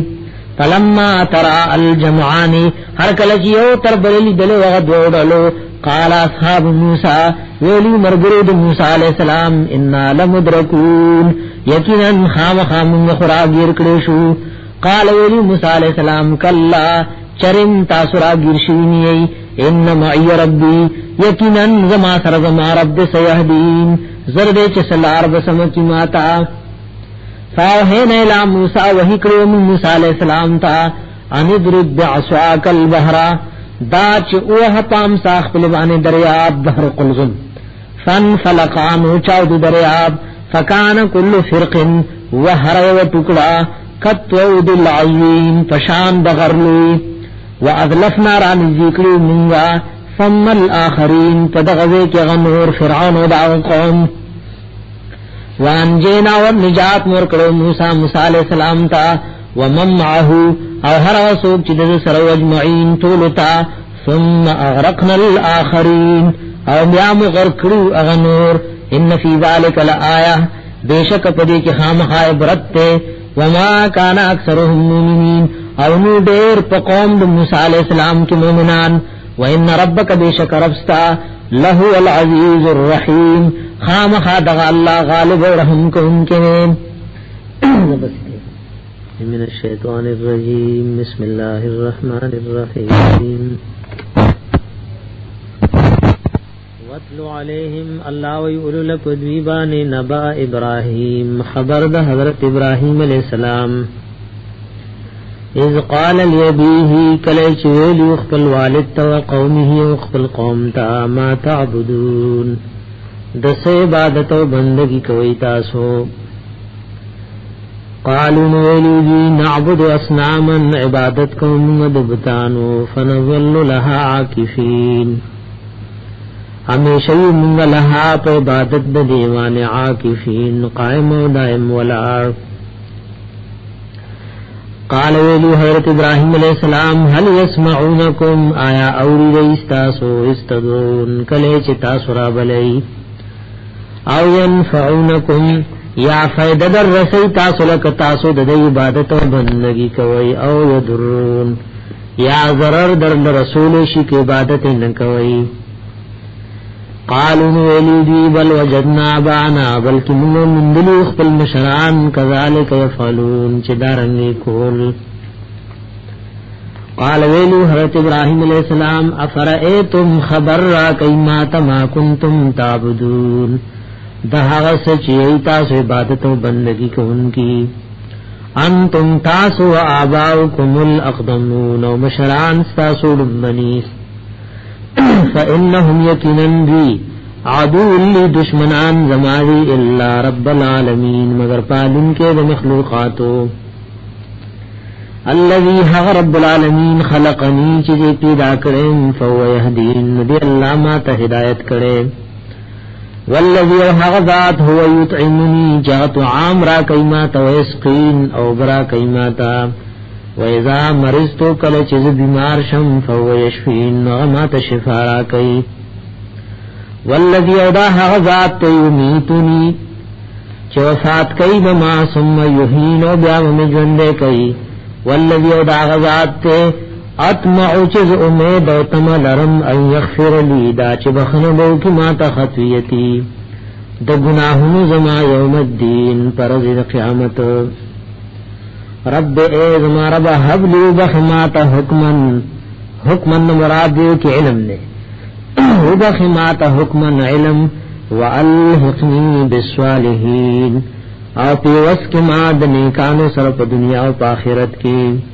فلما ترى الجمعان هر کله چې یو تر بللی دلو هغه دوړلو قال اصحاب موسی ویلی مرګرو د موسی علی السلام ان لمدرکون یقینا خامخام خراغیر کړو شو قال ویلی موسی علی السلام کلا چرم تاسرا گرشینی ان معی ربی یقینا زما سره زما رب سیهدین زرد چ سلار بسم کی ماتا فاوحین الى موسی وحی کړو موسی علیہ السلام ته ان ضرب بعصاک البحر دا چې اوه پام ساخ په لبانه دریاب بحر قلزم فن فلقانو چاو دریاب فکان کل فرق وهر و ټکړه کتو العین پشان دغرلی واذلفنا ران ذکر منغا ثم الاخرین پدغه کې غنور فرعون او دا قوم وانجینا والنجات مرکڑو موسیٰ علیہ السلام تا ومن معه او هر وسوک چی دل سرو اجمعین طولتا ثم اغرقنا الاخرین او بیام غرکڑو اغنور ان فی ذالک لآیہ بیشک پدی کی خامخ عبرت وما کان اکثرهم مومنین او نو دیر پا قوم دو موسیٰ علیہ السلام کی مومنان وان ربک بیشک ربستا لہو العزیز الرحیم خامخا دغا اللہ غالب و رحم کو ان کے من الشیطان الرجیم بسم اللہ الرحمن الرحیم وَاتْلُ عَلَيْهِمْ اللہ ویؤلو لپدویبان نبا ابراہیم خبر دا حضرت ابراہیم علیہ السلام اذ قال لیبیہی کلیچ ویلی اخپل والد تا وقومہی اخپل قوم تا ما تعبدون دس عبادت و بندگی کوي تاسو قالوا نویلی نعبد اصناما عبادت کوم دبتانو فنظل لها عاکفین ہمیشہ منگ لها پا عبادت دا دیوان عاکفین قائم و دائم والعار قال ویلی حضرت ابراہیم علیہ السلام هل يسمعونکم آیا اوری ریستاسو استدون کلے چتاسو رابلی او ينفعونکم یا فائدہ در رسی تاسو لک تاسو د عبادت و بندگی کوي او یضرون یا ضرر در رسول شي کی عبادت نه کوي قالوا ولیدی بل وجدنا بانا بلکې موږ مندلو خپل مشران کذالک یفعلون چې دارنګ کول قال ویلو حضرت ابراہیم علیہ السلام افرئیتم خبر را کئما تما کنتم تعبدون دہاغ سچی تاسو عبادت و بندگی کون کی انتم تاسو و آباؤکم الاقدمون و مشران ستاسو لبنیس فإنهم یقینن بھی عدو لی دشمنان زماری الا رب العالمین مگر پالن کے دا مخلوقاتو الذي هغ رب العالمین خلقنی چې پیدا کړم فهو يهدين دی الله ما ته هدایت کړي والذي هغ ذات هو يطعمني جات عام را کایما تو اسقین او برا کایما تا واذا مرضت کله چې بیمار شم فهو يشفين ما ته شفا را کوي والذي ادا هغ ذات یمیتنی چې وفات کوي بما ثم يحيين او بیا مې ژوند کوي والذي ادا هغ ذات اطمع چز امید او تملرم ان یغفر لی دا چې بخنه بو کی ما ته خطیتی د گناهونو زما یوم الدین پر ورځ قیامت رب اے زما رب حب لی بخمات حکما مراد کی علم نے وبخمات حکما علم والحقنی بالصالحین او پیوس کی ماد نیکانو سره په دنیا او په آخرت کې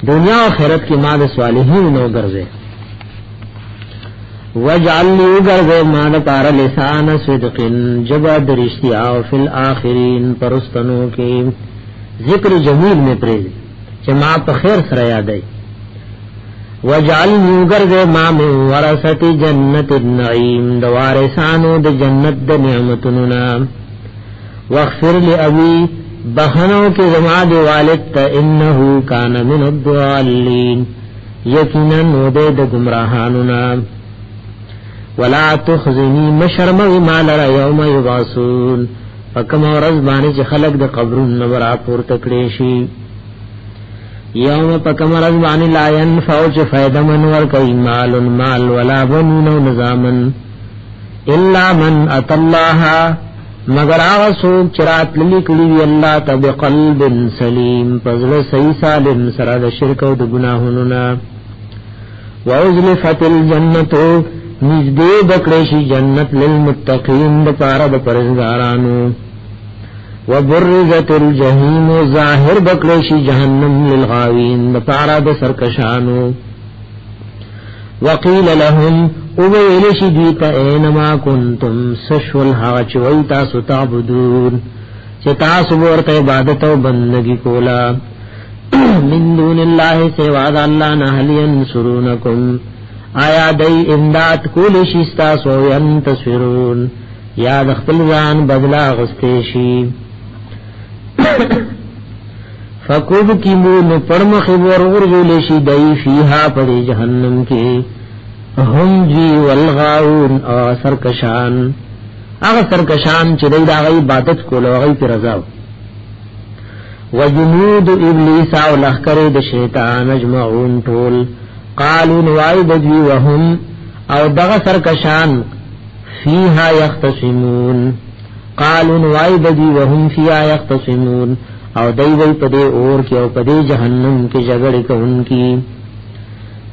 دنیا و آخرت کی ماد صالحین نو گرزے وجعل لی گرزے ماد پار لسان صدقن جبا درشتیاو فی الاخرین پرستنوں کے ذکر جمیل میں پریزی چه ما پا خیر سر یادائی وجعل لی گرزے ما من ورثت جنت النعیم دوارسانو د جنت د نعمتننا واغفر لی ابی بخنو کی زما دی والد تا انہو کان من الضالین یقینا نودے د گمراہانونا ولا تخزنی مشرموی مالر یوم یبعثون فکم ورز بانی چی خلق د قبرون نبرا پور تکڑیشی یوم پکم ورز بانی لا ینفعو چی فیدمن ورکی مال ولا بنون و نظامن الا من ات اللہ مگر آغا سوک چرات للکلی وی اللہ تب قلب سلیم پزل سی سالم سراد شرک و دگناہننا وعزلفت الجنتو نزدے بکڑیشی جنت للمتقین دپارا دپرزگارانو وبرزت الجحیم ظاہر بکڑیشی جہنم للغاوین دپارا دسرکشانو وقیل لهم اویلش دیتا اینما کنتم سشول حاغ چوئی تاسو تعبدون چه تاسو بورت عبادت و بندگی کولا من دون اللہ سواد اللہ نحل ینصرونکم آیا دی امداد کولش استاسو ینتصفرون یا دخپل زان بدلا غستیشی فکوب کی مون پرمخ ورغرزولشی دی فیہا پدی جہنم کی هم جی والغاون او سرکشان اغا سرکشان چی دی دا غی عبادت کولو غی پی رضاو وجنود ابلیس او لخکر د شیطان اجمعون طول قالوا نوائی بدوی وهم او دغا سرکشان فیہا یختصمون قالوا نوائی بدوی وهم فیہا یختصمون او دی وی پدے اور کی او پدے جہنم کی جگڑ کون کی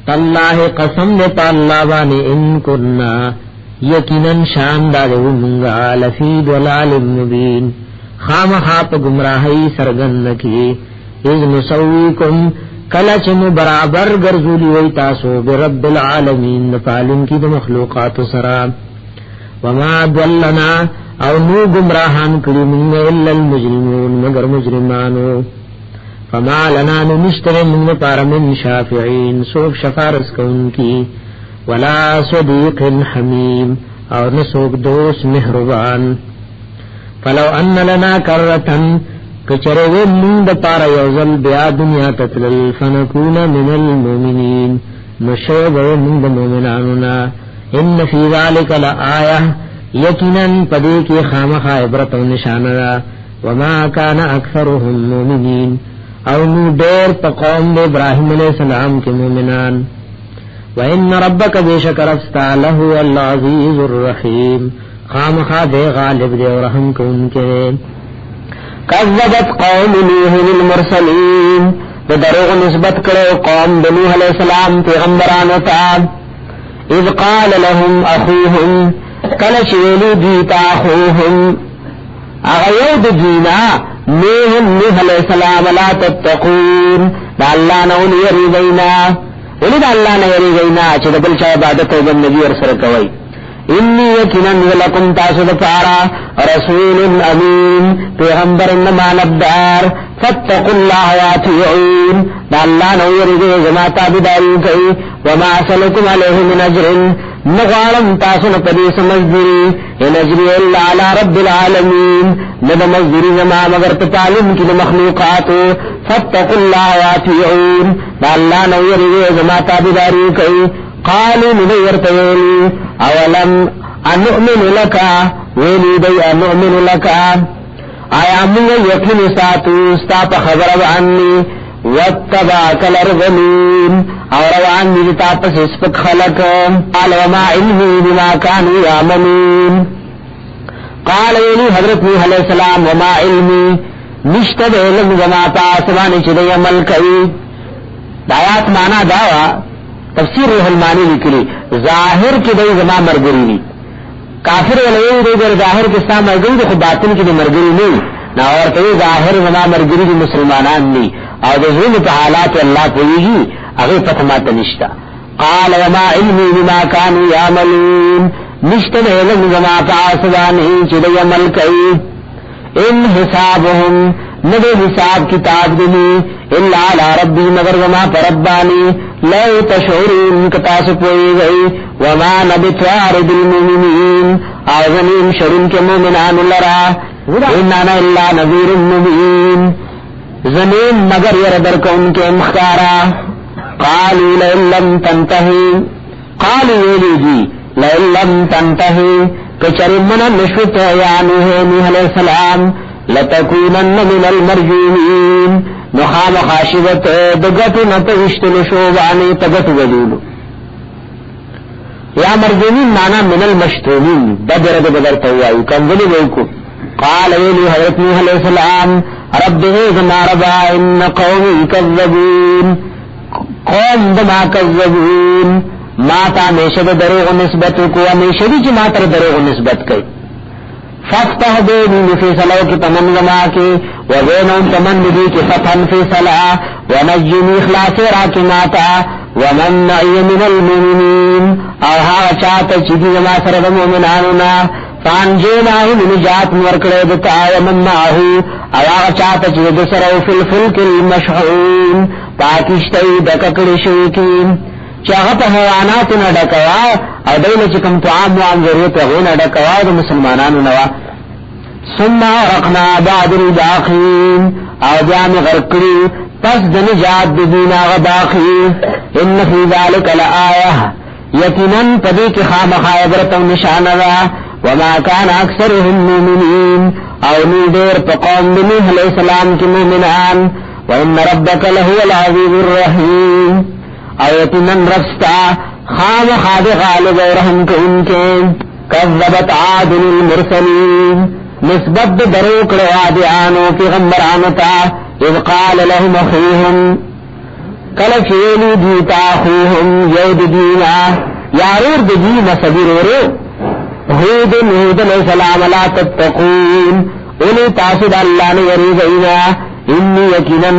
تاللہ قسم دے پا اللہ بانے ان کرنا یقیناً شاندار منگا لفی دلال مبین خام خواب گمراہی سرگن کی اذ نسویکم کلچم برابر گرزولی وی تاسو برب العالمین پالن کی دو مخلوقات سرا وما دولنا او نو گمراہان کلی منگا الا المجرمون مگر مجرمانو فما لنا نمشتر من پار من شافعین سوک شفارس کون کی ولا صدیق حمیم اور نسوک دوست مہربان فلو ان لنا کرتن کچرے من پار یوزل بیا دنیا تتلل فنکون من المومنین نشوب من مومناننا ان فی ذالک لآیہ یقیناً پدے کی خامخ عبرت و نشانہ وما کان اکثرهم مومنین او نو دیر پا قوم دے ابراہیم علیہ السلام کے مومنان وَإِنَّ رَبَّكَ بِشَكَ رَفْسْتَا لَهُ الْعَزِيزُ الرَّحِيمُ خامخا دے غالب دے اور رحم کو ان کے كَذَّبَتْ قَوْمُ نُوحٍ الْمُرْسَلِينَ بدروغ نسبت کرو قوم نوح علیہ السلام پیغمبرانو تا اذ قال لهم اخوهم کلچ ویلو دیتا اخوهم اغیود دینا نوح علیہ السلام لا تتقون دا اللہ نولی یریگینا ولی دا اللہ نیریگینا چه دا بلچا عبادت و بندگی ورسر کوئی انی یقیناً لکم تاسو دپارا رسول امین پیغمبر نماندار فاتقوا الله واتیعون دا اللہ نو یریگے زما تابداری کئی وما اسلکم علیہ من اجر نغالم تاسو نپدی سمزدری ان اجری اللہ علی رب العالمین ند مزدری زما مگر تتعلم کی مخلوقاتو فاتقوا الله واتیعون دا اللہ نو یریگے زما تابداری کئی قالوا ندورتویلی اولم انؤمن لکا ویلی دی انؤمن لکا آیا منگا یقین ساتو استاپ خبر وعنی واتباک الارذلون اور وعنی جتاپ سسپک خلق قال وما علمی بما کانوا یعملون قال ویلی حضرت نوح علیہ السلام وما علمی نشتد علم زما پاسبانی چدی عمل کئی دایات مانا داوا تفسیر روح المانی لکلی ظاہر کی دی زما مرگری نی کافر ولوی دی در ظاہر کی سا مرگری دی خود باطن کی دی مرگری نی نا اور کئی ظاہر زما مرگری دی مسلمانان نی او دی ظلم پا حالات اللہ پوئیگی اغی فتمات نشتا قال وما علمی بما کانوا یعملون نشتا علم زما پاسبانی چدی عمل کئی ان حسابهم ندے حساب کتاب دلی الا علی ربی مگر وما پربانی لو تشعرون کتاس پوئی گئی وما نبتوارد المؤمنین آغنیم شرن کے مومنان لرا انانا اللہ نذیر مبین زمین مگر یردر کو ان کے مختارا قالوا لئن لم تنتہی قالوا ویلی جی لئن لم تنتہی کچر من نشوت یا نوح علیہ السلام لتکونن من المرجومین نخام خاشبت دگت نتوشتل شوبانی تگت ودولو یا مرجومین مانا من المشتومین بدر توائی کنزلی ویکو قال ویلی حضرت نوح علیہ السلام رب غیظنا ربا ان قومی کذبون قوم دما کذبون ماتا میشد دروغ نسبت کو میشدی چی ماتا دروغ نسبت کئی فتح بینی فیصلو کی تمن زما کی وبینهم تمن دی کی فتح فیصلہ ونجنی اخلاص راکی ماتا ومن نعی من المؤمنین اور ہاں چاہتا چیزی زما سرد مومنانونا فانجیناہی من جات مرکڑے دتا ومن معاہو اور ہاں چاہتا چیزی دسرو فی الفلک المشحون پاکشتی دککڑی شوکین چاہت حیوانات نہ ڈکوا اور دیل چکم تو عام وعام ضرورت ہے نہ ڈکوا تو مسلمانان نوا ثم رقنا بعد الباقین اور جام غرقری پس دنجات بدینا غباقی ان فی ذالک لآیہ یقیناً پدی کی خام خائبرت و نشانہ وما کان اکثرهم مومنین اور نیدیر پقوم نوح علیہ السلام کی مومنان وان ربک لہو العزیز الرحیم آیتنن رفستا خام خاد غالب ورحم کے ان کے کذبت عاد المرسلین نسبت دروک روادعانو پیغمبرانتا اذ قال لهم اخیهم کلچیلی دیتا اخوهم یود دینا یارور دینا صبیرورو حود علیہ السلام لا تتقون انہی تاسد اللہ نے یریگئینا انی یقیناً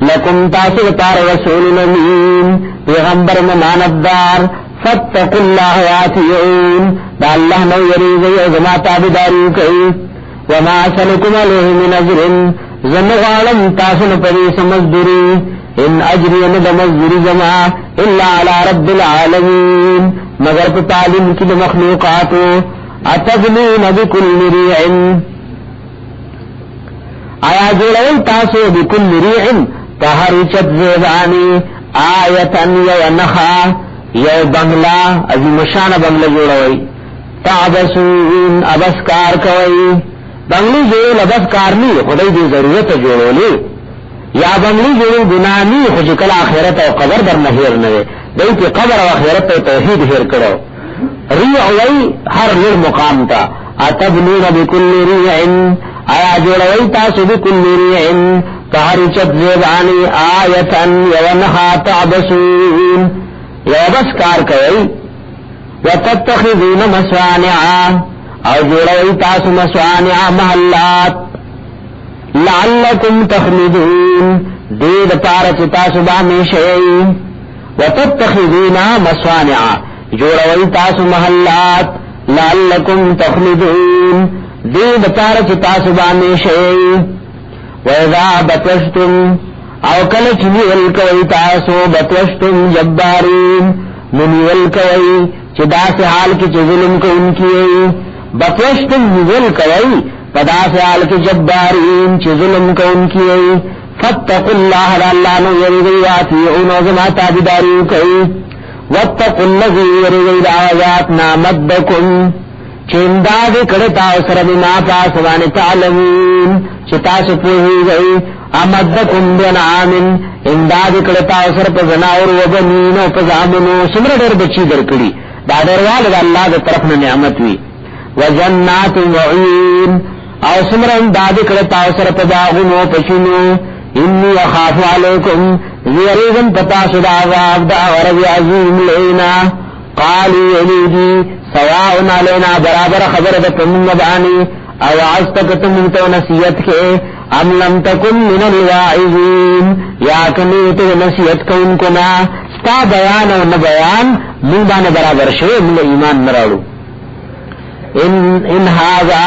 لکم تاسد تار رسول امین پیغمبر مماندار فاتقوا اللہ واتیعون دا اللہ نو یریگئی ازما تابداری کئی وما سلکم علیہ من اجر زنغالم تاسن پری سمزدری ان اجری ند مزدری زما الا علی رب العالمین مگر تعلیم کی مخلوقاتو اتبنون بکل ریعن آیا جوڑوئی تاسو بکل ریعن تہر چت زیبانی آیتن یو نخا یو بنگلا عظیم شان بنگلا جوڑوئی تعبسون ابسکار کوئی بنگلی جوڑو ابسکار نہیں خدای دی ضرورت جوڑو لی یا بنگلی جوڑو گناہ نہیں خوشکل آخرت و قبر در نحیر نوے دیو کی قبر و آخرت و توحید حیر کرو ریعوئی ہر لر مقام تا اتبنون بکل ریعن آیا جوڑوئی تاسو بکل ریعن تہری چت زیبانی آیتن یونہا تعبسون یوبسکار کوئی وتتخذون مسوانعا او جوڑوئی تاسو مسوانعا محلات لعلکم تخلدون دید پارچ تاسو بامیشئی وتتخذون مسوانعا جوڑوئی تاسو محلات لعلکم تخلدون دی بطار چتا سبانے شئی وَإِذَا بَطَشْتُمْ او کل چنیول کوئی تاسو بطشتم جبارین منیول کوئی چدا سے حال کی چی ظلم کو ان کی بطشتم نزل کوئی پدا سے حال کی جبارین چی ظلم کو ان کی فاتقوا اللہ اللہ نو یرگی واتیعون وزما تابداریو کوئی واتقوا اللذی یرگی دعواتنا مدکم چی امداد کڑتا سر بما پاسوان تعلمون چی تاسو پوہی گئی امدکم بنعام امداد کڑتا سر پا زناور و بنین و پا زامنو سمر در بچی در کڑی دا دروال دا اللہ دا طرفنا نعمت وی و جنات وعین او سمر امداد کڑتا سر پا باغنو پشنو انی اخاف علیکم زیریزم پتا سد عذاب دا غرب عظیم لینا قالی علیجی سواؤن علینا برابر خبر دا پمنگ بانی او عزتکتم انتو نصیت کے ام لم تکن من الواعظین یا کنیتو نصیت کون کنا ستا بیان و نبیان من بان برابر شوئے من ایمان نراڑو ان هذا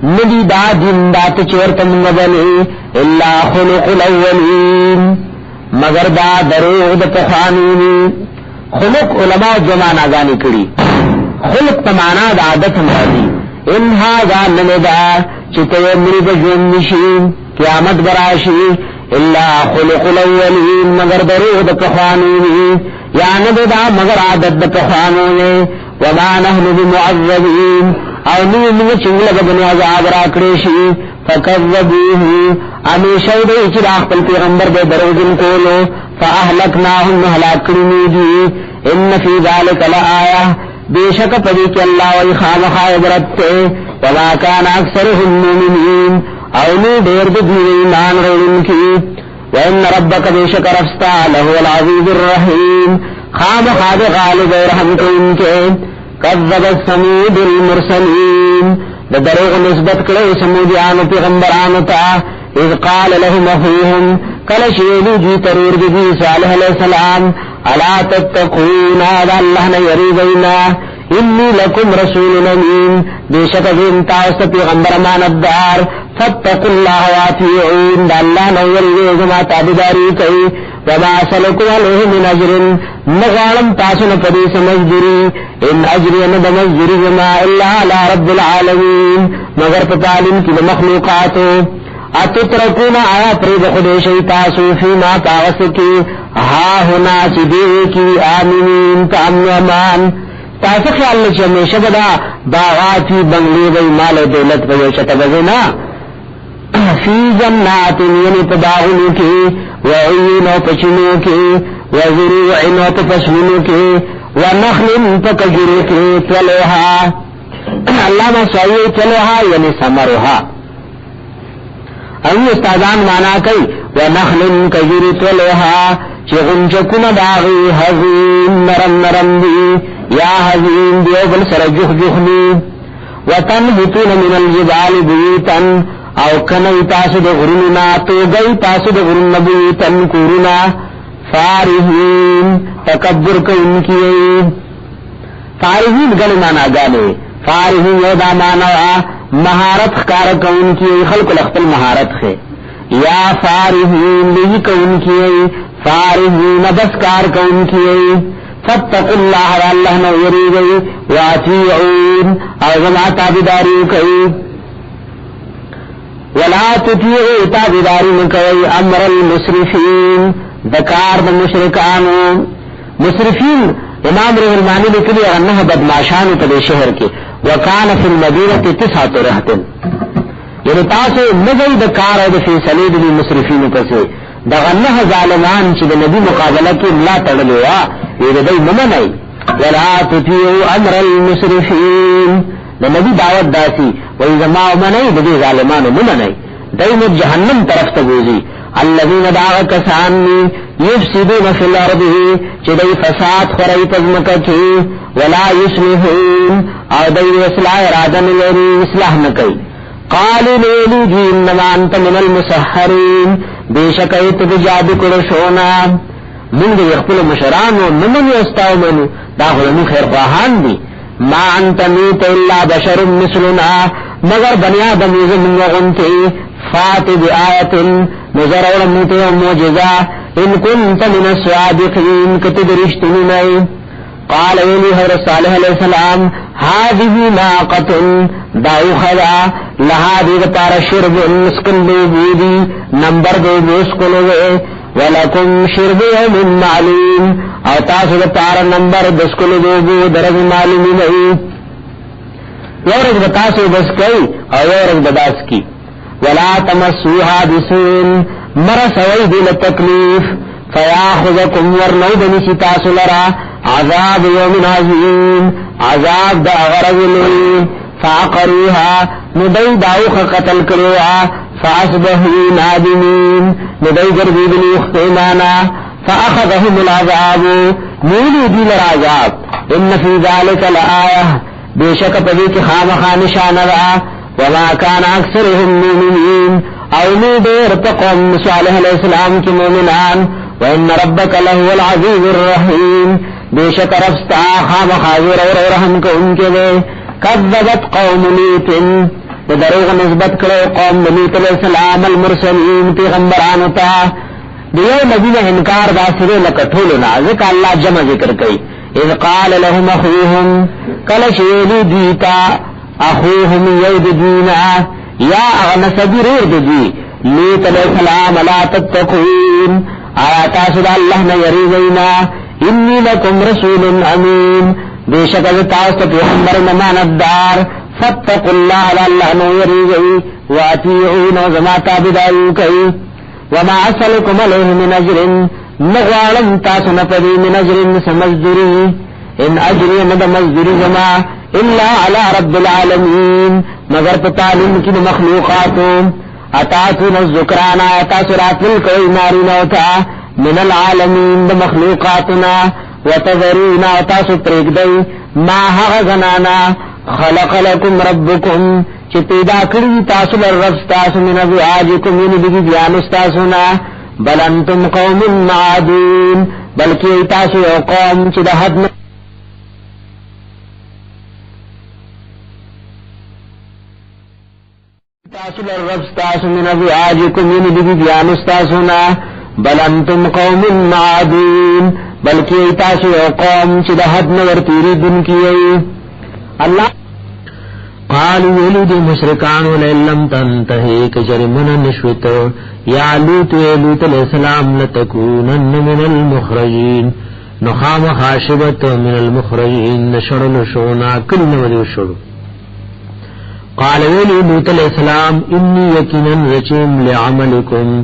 ندی دا دین دا تچورت من بنی الا خلق الاولین مگر دا دروغ دا پخانینی خلق علماء جمعنا گانی کری خلق تمانا دا عادت مرادی ان هذا نمدا چتے مرد جون نشین قیامت براشی الا خلق الاولین مگر دروغ دا پخانینی یا نمدا مگر عادت دا پخانونی وما نحن بمعذبین او نمی چنگل بدنی عذاب راکڑیشی فکذبوه امیشو دے اچراخ پل پیغمبر دے دروغن کولو فاہلکناہم حلاکڑنی دی ان فی ذالک لآیہ بیشک پدی کہ اللہ وی خامخا عبرت وما کان اکثرهم مومنین او نی دیر دی ایمان رولن کی وان ربک بیشک رفستا لہو العزیز الرحیم خامخا دی غالب رحم کو ان کے کذب السمود المرسلین دروغ نسبت کرے سمودیانو پیغمبرانو تا اذ قال لهم اخوهم کل شیدو جی ترور دی صالح علیہ السلام الا تتقون آدھا اللہ نے یریدینا انی لکم رسول امین بیشک دین تاست پیغمبر مانددار فاتقوا اللہ واتیعون دا اللہ نے یریدینا تابداری کئی وما سلکو علیہ من اجر نغالم تاسن پدیس مزدری ان اجری ند مزدری وما اللہ علی رب العالمین مگر پتالن کی مخلوقاتو اتترکون آیا پرید خدیشی تاسو فیما تاغس کی ہا ہونا چدیوے کی آمینین تا امن امان تاسو خیال لچے ہمیشہ بدا باغاتی بنگلی بی مال دولت بجوشت بزنا فی جنات یعنی پداغنو کی وعین و پچنو کی وزروعن و پفسنو کی ونخل پکجرو کی تلوہا اللہ مسوئی تلوہا یعنی سمروہا اوی استادان مانا کئی ونخل کجرو تلوہا چی غنچکن داغی حزین نرم نرم دی یا حزین دیو بل سر جخ جخنی وتنحتون من الجبال بیوتن او کنوی تاسو دا غروننا تو گئی تاسو دا غرون بیوتن کورنا فارحین تکبر کن کی فارحین گل مانا گانے فارحین یودا مانا مہارت خکار کن کی خلق لخت مہارت خے یا فارحین لی کن کی فارحین بسکار کن کی فاتقوا اللہ اللہ نو یری گئی واتیعون اوزما تابداری کئی ولا تطیعوا تابداری نکوئی امر المسرفین دکار دا مشرکانو مسرفین امام روح المانی لکلی انہا بدماشانو تدے شہر کے وکان فی المدینة 9 رہتن یعنی تاسو نگئی دکار او دا فیصلے دلی مسرفینو پسے دا غنہ ظالمان چی دا نبی مقابلہ کی ملا تڑلوا یہ دی ممنئی ولا تطیعوا امر المسرفین دا نبی دعوت داسی وإذا ما منئی دا دی ظالمان ممنئی دی مد جہنم طرف تبوزی الذین دعوا کسانی یفسدون فی الارض چی دی فساد خرائی پزمکا کی ولا یسلحون او دی اصلاح ارادن لری اصلاح نکی قالوا لیلی جی انما انت من المسحرین بیشک ایت بجادو کرشونا من دی اخپل مشرانو نمنی استاو منو دا خلمو خیر خواهان دی ما انت نیت الا بشر مثلنا مگر بنی آدم زمین غنتی فات بآیت نظر اور موت و موجزہ ان کنت من الصادقین کتب رشتنی نئی قال ویلی حضرت صالح علیہ السلام هذه ناقة داو خدا لها دید پار شرب اسکن بودی نمبر دو اسکن وے ولکم شرب یوم معلوم او تاسو د پار نمبر دسکن دو درج معلوم نئی یورج بتاسو بس کئی او یورج بداس کی ولا تمسوها بسون مرسوی دل تکلیف فیاخذکم ورنو بنسی تاسو لرا عذاب یوم عظیم عذاب دا غرزلی فعقروها ندی داوخ قتل کروا فاصبحوا نادمین ندی گردیدنی اختیمانا فاخذهم العذاب مولی دیل العذاب ان فی ذالک لآیہ بیشک پدیک خامخا نشان را وما کان اکثرهم مومنین اولو دیر تقوم صالح علیہ السلام کی مومنان وان ربک لهو العزیز الرحیم بیشک رفستا خامخا زور اور رحم کو ان کے دے کذبت قوم لیت دروغ نسبت کرو قوم لیت علیہ السلام المرسلین پیغمبرانو تا دیو نبی نے انکار داسرے لکٹھولنا ذکر اللہ جمع ذکر کئی اذ قال لهم اخوهم کلشیلی دیتا اخوهم یود دینا یا اغنسبی ریر دی لیت علیہ السلام لا تتقون آیاتا صدا اللہ نے یریزینا انی لکم رسول امین بیشک از تاست پیغمبر نماندار فاتقوا اللہ اللہ نے یریزی واتیعون وزماتا بدایو کئی وما اسلکم علیہ من اجر نغوالم تاسو نپدی من اجر سمزدری ان اجری مد مزدری زما الا علی رب العالمین مگر پتالن کی مخلوقاتو اتاتون الذکرانا اتاسرات ملکوی نارینوتا من العالمین مخلوقاتنا وتذرون اتاسو پریگدئی ما حق زنانا خلق لکم ربکم چی پیدا کری تاسو لررب ستاسو من ازواجکم یعنی بگی بیان ستاسونا بل انتم قوم معادون بلکی تاسو یو قوم چی دا حد تاسو لررب ستاسو من ازواجکم یعنی بگی بیان ستاسونا بل انتم قوم معادون بلکی تاسو یو قوم چی دا حد نور تیری دن کیئی اللہ قالوا ولد مشرکان لئن تنتهي كجرمن نشوت یا لوط علیہ السلام لتكونن من المخرجین نخام خاشبت من المخرجین نشرل شونا کل نوذ شرو قال ولي لوط علیہ السلام انی یقینا رچم لعملکم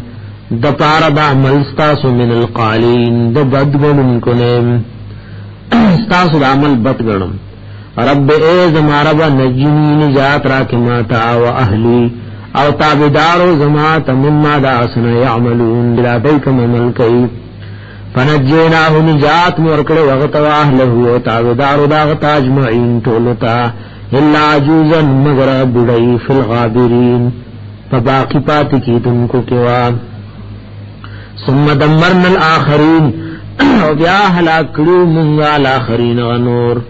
دپار دا عمل ستاسو من القالین دبدگن کنم ستاسو دا عمل بدگنم رب اے زما رب نجنی نجات راکماتا و اہلی او تابدارو زمات مما دا اسنا یعملون دلاتیکم عمل کئی فنجیناہو نجات مورکڑ وغت و اہلہو و تابدارو دا غتا اجمعین طولتا اللہ عجوزا مگر بڑی فی الغابرین فباقی پاتی کی تنکو کوا ثم دمرنا الآخرین و بیا حلاکڑو منگا الآخرین غنور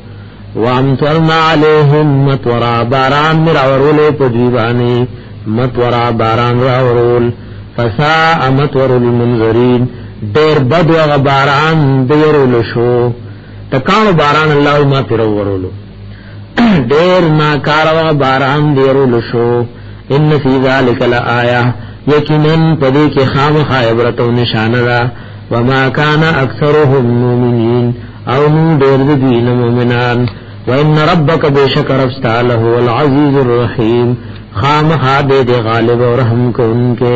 وامطرنا علیہم مطورا باران مراورول پدویبانی مطورا باران راورول فساء مطور المنظرین دیر بدو باران دیرول شو تکانو باران اللہ ما پیرورولو دیر ناکارو باران دیرول شو ان فی ذالک لآیہ یقیناً پدی کے خام خائبرت و نشاندہ وما کان اکثرهم مومنین او نو دیر دین مومنان وان ربک بیشک ربستا لہو العزیز الرحیم خام خادے دے غالب و رحم کو ان کے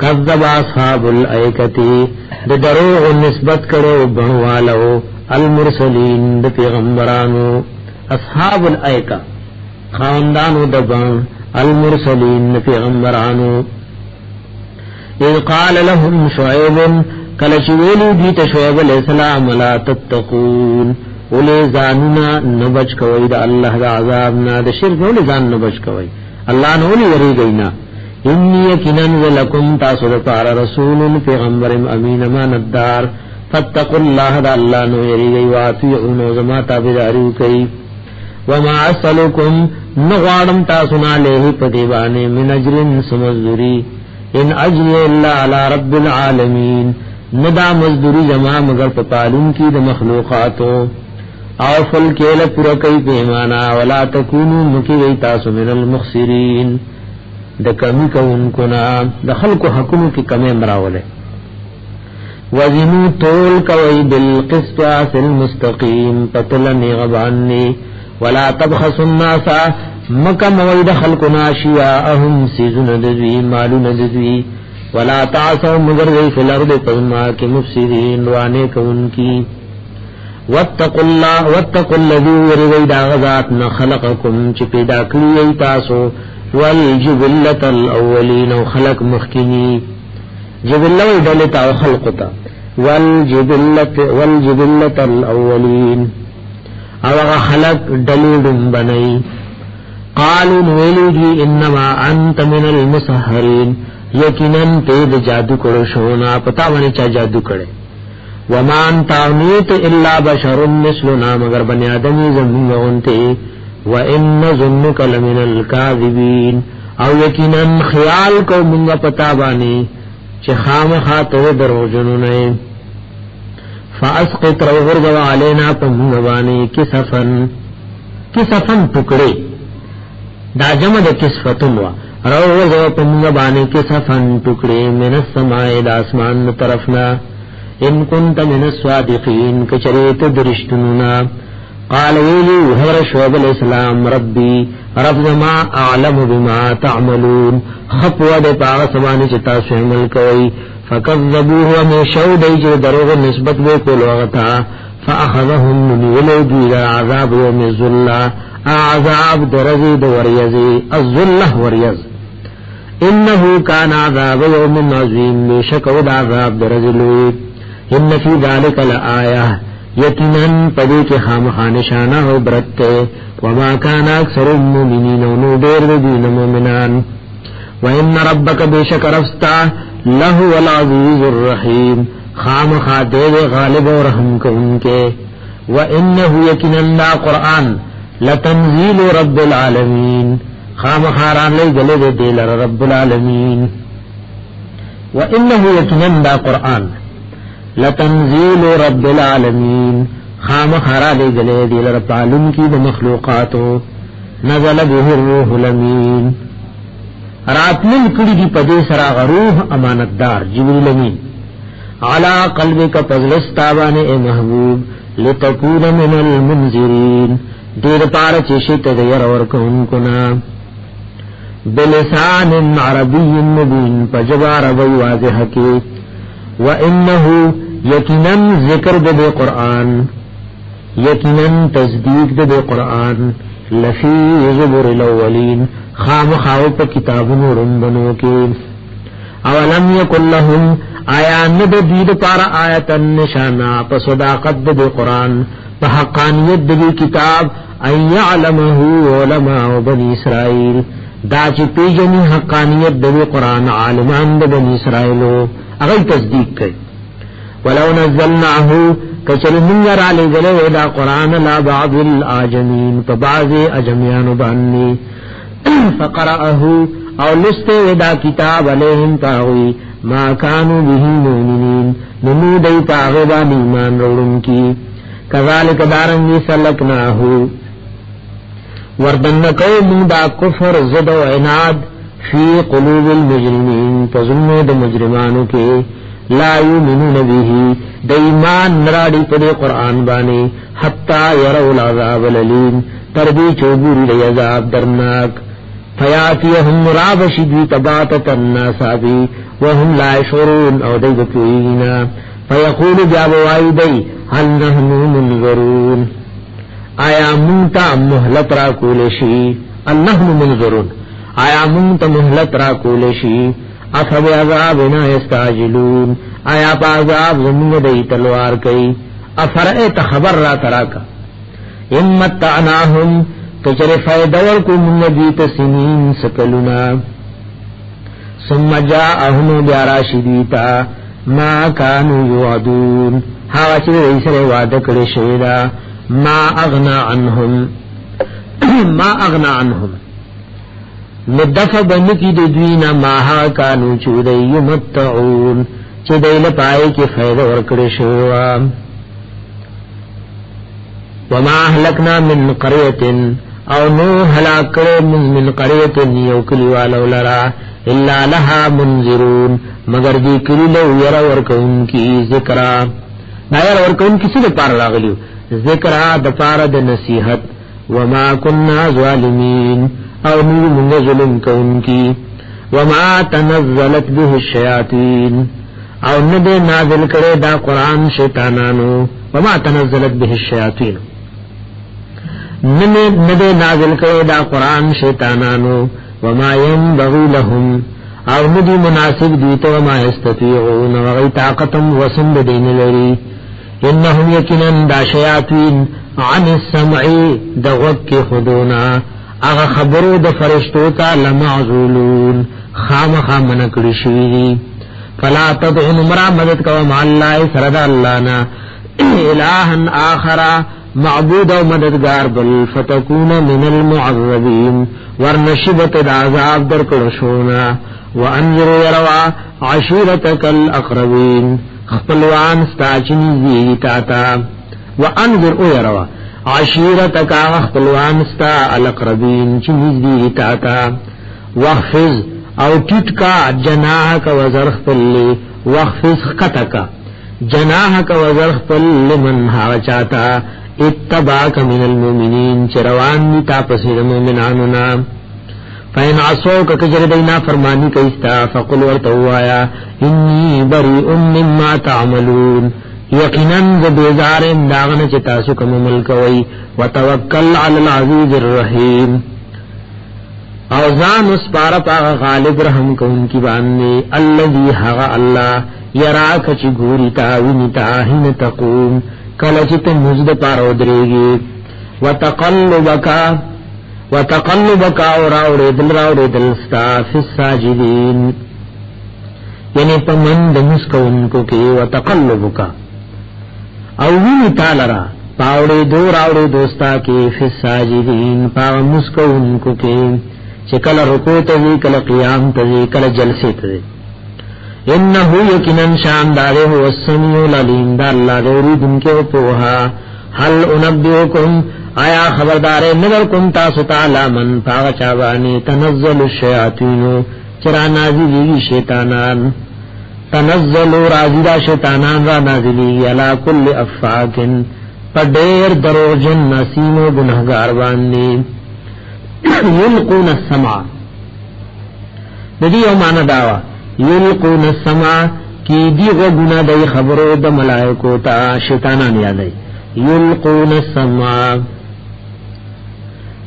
قذب اصحاب الائکتی دے دروغ نسبت کرو بنوالو المرسلین دے پیغمبرانو اصحاب الائکہ خاندانو دبان المرسلین دے پیغمبرانو اذ قال لهم شعیب کلچویلی دیت شعیب علیہ السلام لا تتقون اولی زانونا نبچ کوئی دا اللہ دا عذابنا دا شرک اولی زان نبچ کوئی اللہ نے اولی وری گئینا انی یکنن لکم تاسو دا پارا رسول پیغمبر امین اماندار فاتقوا اللہ دا اللہ نو یری گئی واتیعون و زما تابداریو کئی وما اسلکم نغوارم تاسنا علیه پدیبانے من اجر سمزدوری ان اجر الا علی رب العالمین ندا مزدوری جمع مگر پپالون کی د مخلوقاتو او فل کېل پورا کوي پیمانا ولا تکونو مکی وی تاسو من المخسرین د کمی کوونکو نا د خلکو حقونو کې کمی مراوله وزنو تول کوي بالقسط المستقیم پتلنی غبانی ولا تبخسوا الناس مکه موید خلقنا اشیاءهم سیزن دذوی مالون دذوی ولا تعصوا مگر فی الارض قوما کے مفسدین وانے کون کی واتقوا الذی ورید غذات خلقکم چ پیدا کړی تاسو والجبلۃ الاولین خلق مخکنی جبلۃ دلتا خلقتا والجبلۃ الاولین او خلق دلیدن بنئی قالوا نویلوگی انما انت من المسحرین یقیناً تید جادو کرو شونا پتا منی چا جادو کرے وما انت اونیت الا بشر مثلنا مگر بنی آدمی زمین غنتے وان ظنک لمن الكاذبین او یقیناً خیال کو منگا پتا بانی چه خام خاطو دروجنونے فاسقط روغرغو علینا پمغبانی کسفن ٹکڑے دا جمع دا کسفتن وا روغرغو پمغبانی کسفن ٹکڑے من السماء دا اسمان طرفنا ان کنت من الصادقین کچریت درشتنونا قال ویلی حضر شعب علیہ السلام ربی رب زما اعلم بما تعملون خپوہ دے پاغ سبانی چتا سوحمل کوئی فکذبوه ومیشو دیجر دروغ نسبت بے کولوغتا فاخذهم نبیلو دیگر عذاب یوم الظلہ عذاب درزی دوریزی الظلہ وریز انہو کان عذاب یوم عظیم بیشکود عذاب درزلوی ان فی ذالک لآیہ یقیناً پدی کے خامخانشانہ ہو برتے وما کان اکثر المؤمنین ونو دیر دین مومنان وان ربک بیشک رفستا لہو العزیز الرحیم خام خاطر غالب و رحم کو ان کے وانہو یقیناً دا قرآن لتنزیل رب العالمین خام خاران لے گلے دے دیل رب العالمین وانہو یقیناً دا قرآن لتنزیل رب العالمین خام خارا لے گلے دیل رب العالم کی دا مخلوقاتو نزل به الروح الامین راتمن کڑی دی پدے سرا غروح امانتدار جبریل امین علا قلبک پزلستابان اے محبوب لتکون من المنذرین دیر پار چشت دیر ورکن کنا بلسان عربی مبین پجبار بی واضح کی وانہو یقیناً ذکر دے قرآن یقیناً تصدیق دے قرآن لفی زبر الاولین خام خاو پا کتابنو رندنو کے اولم یکن لهم آیا ند دید پارا آیتا نشانا پا صداقت دے قرآن پا حقانیت دے کتاب ان یعلمه علماء بنی اسرائیل دا چی پیجنی حقانیت دے قرآن عالمان دے بنی اسرائیلو اگر تصدیق کئی ولو نزلناه کچل منگر علی گلے دا قرآن لا بعض الآجمین پا بعض اجمیان بانی فقرأه او لستے ودا کتاب علیہم تاوی ما کانو به مؤمنین نمودی تاغبان ایمان روڑن کی کذالک دارنگی سلکناہو وردنکو مودا کفر زد و عناد فی قلوب المجرمین پزنو دا مجرمانو کے لا یؤمنون به د ایمان نراڑی پدے قرآن بانے حتی یرو العذاب العلیم تردی چوبوری دی عذاب درناک فیاتیہم رابشدوی تباتت الناسابی وهم لا شعرون او دی بکوئینا فیقول جابوائی دی حل نحنو منظرون آیا منتا محلت را کولشی النحنو منظرون آیا منتا محلت را کولشی افب عذابنا استاجلون آیا پا عذاب زمین دی تلوار کئی افرائیت خبر را تراکا امتعناہم کچر فیدور کو من دیت سنین سکلنا ثم جاءہم بیارا شدیتا ما کانو یوعدون ہاں چر ریسر وعدہ کر شیدا ما اغنا عنہم ما اغنا عنهم ندفع بنکی د دوینا ما کانو چودی یمتعون چې دیل پای کې فائدہ ورکړي شو وما اهلكنا من قريه او نو هلاک من قريه یوکلی والو لرا الا لها منذرون مگر دی کلی لو ير ورکون کی ذکرہ نایر ورکون کسی د پار راغلیو ذکرہ د پار د نصیحت وما كنا ظالمین او نو من ظلم کون کی وما تنزلت به الشیاطین او ندے نازل کرے دا قرآن شیطانانو وما تنزلت به الشیاطین ندے نازل کرے دا قرآن شیطانانو وما ينبغي لهم او ندی مناسب دیتا وما يستطيعون وغی طاقتم وسند دین لری انہم یکنن دا شیاطین عن السمع دغوک کی خدونا اغا خبرو د فرشتو تا لمعزولون خام منکڑی شویدی فلا تدعن مرا مدد کوا مع اللہ سرد اللہنا الہن آخرا معبود و مددگار بل فتکون من المعذبین ورنشبت دا عذاب در کرشونا وانذر يروا عشیرتک الاقربین خپلوان ستاچنی زیتاتا وانذر يروا عشیرتک خپلوان ستا الاقربین چنی زیتاتا واخفض او ټټکا جناحک وزرخ پلی واخفض خطکا جناحک وزرخ پل لمن ها چاہتا اتباک من المؤمنین چروان دی تاپسی المؤمناننا فین عصوک کجر دینا فرمانی کئستا فقل ورطوایا انی بریء مما تعملون یقیناً زبیزار امداغن چتاسو کم ملکوی وتوکل علی العزیز الرحیم اوزان اسپارا پاغا غالب رحم کون کی باندے اللذی حغا اللہ یراک چی گوری تاوینی تاہین تقوم کلچت مزد پارو دریگی وتقلبکا راوڑی دل ستا فی الساجدین یعنی پا من دمس کون کو کی وتقلبکا اوینی تالرا پاوڑی دو راوڑی دوستا کی فی الساجدین پا مسکون کو کی چکل رکو تزی کل قیام تزی کل جلسی تزی انہو یکنن شاندارے ہو السمیع العلیم دا اللہ دوری دن کے پوہا حل انبیوکم آیا خبردارے نگر کم تاسو تعالی من پاغ چابانی تنزل الشیاطینو چرا نازلی شیطانان تنزل رازیدہ شیطانان را نازلی علا کل افاکن پا دیر دروجن نسیم و گنہگار باندی یلقون السمع ندی او معنی داوا یلقون السمع کی دی غگنا دی خبرو دا ملائکو تا شیطانان یادی یلقون السمع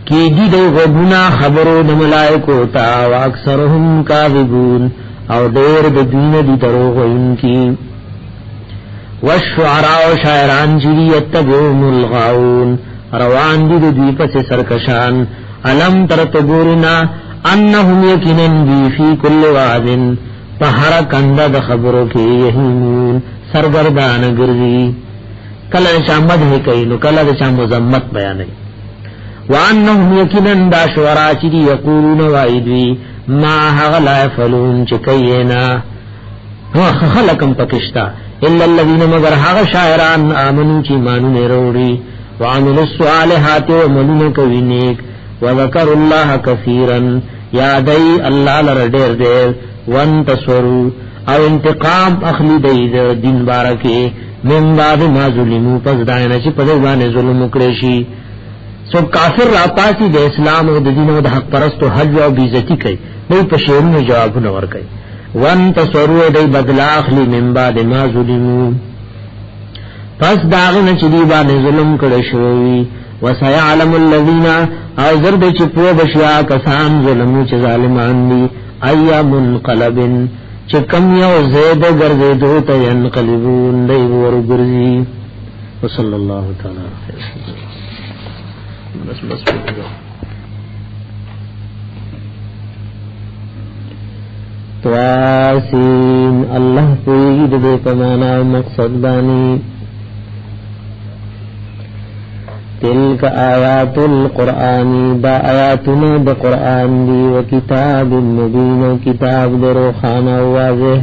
کی دی غگنا خبرو دا ملائکو تا و اکثرهم کاذبون او دیر دا دین دی دروغ انکی والشعراء شاعران جری یتبعون الغاون روان دی دی پس سرکشان علم ترتبورنا انہم یکنن بی فی کل وعدن پہر کندہ دا خبروں کی یہیمون سرگردان گرزی کلا دشا مدح کئینو کلا دشا مزمت بیانی وانہم یکنن دا شورا چی یقولون وائدوی ما حغلا فلون چکینا خلقم پکشتا الا الذین مگر حغ شاعران آمنو چی مانو نیروڑی وعملوا الصالحات ومنون کوینیک وذکر اللہ کثیرا یادی اللہ لردیر دیر وانتصروا او انتقام اخلی دید دین بارکی من بعد ما ظلمو پس دائنا چی پدوان ظلم اکریشی سو کافر راپاسی دے اسلام و دین و دا حق پرست و حج و بیزتی کئی دی پشیرون جواب نور کئی وانتصروا دی بدلا اخلی من بعد ما ظلمو پس داغنا چی دیبان ظلم کرشوی وسيعلم الذين او زرد چپو بشیا کسان ظلمو چ ظالمان دی ایا منقلب چکم یو زید گرزیدو تا ینقلبون دی ورگرزی وصلی اللہ تعالی بس تواسین اللہ پوید دے پمانا مقصد بانی تلك آیات القرآن دا آیاتنا دا قرآن دی و کتاب مبین و کتاب دا روخانا واضح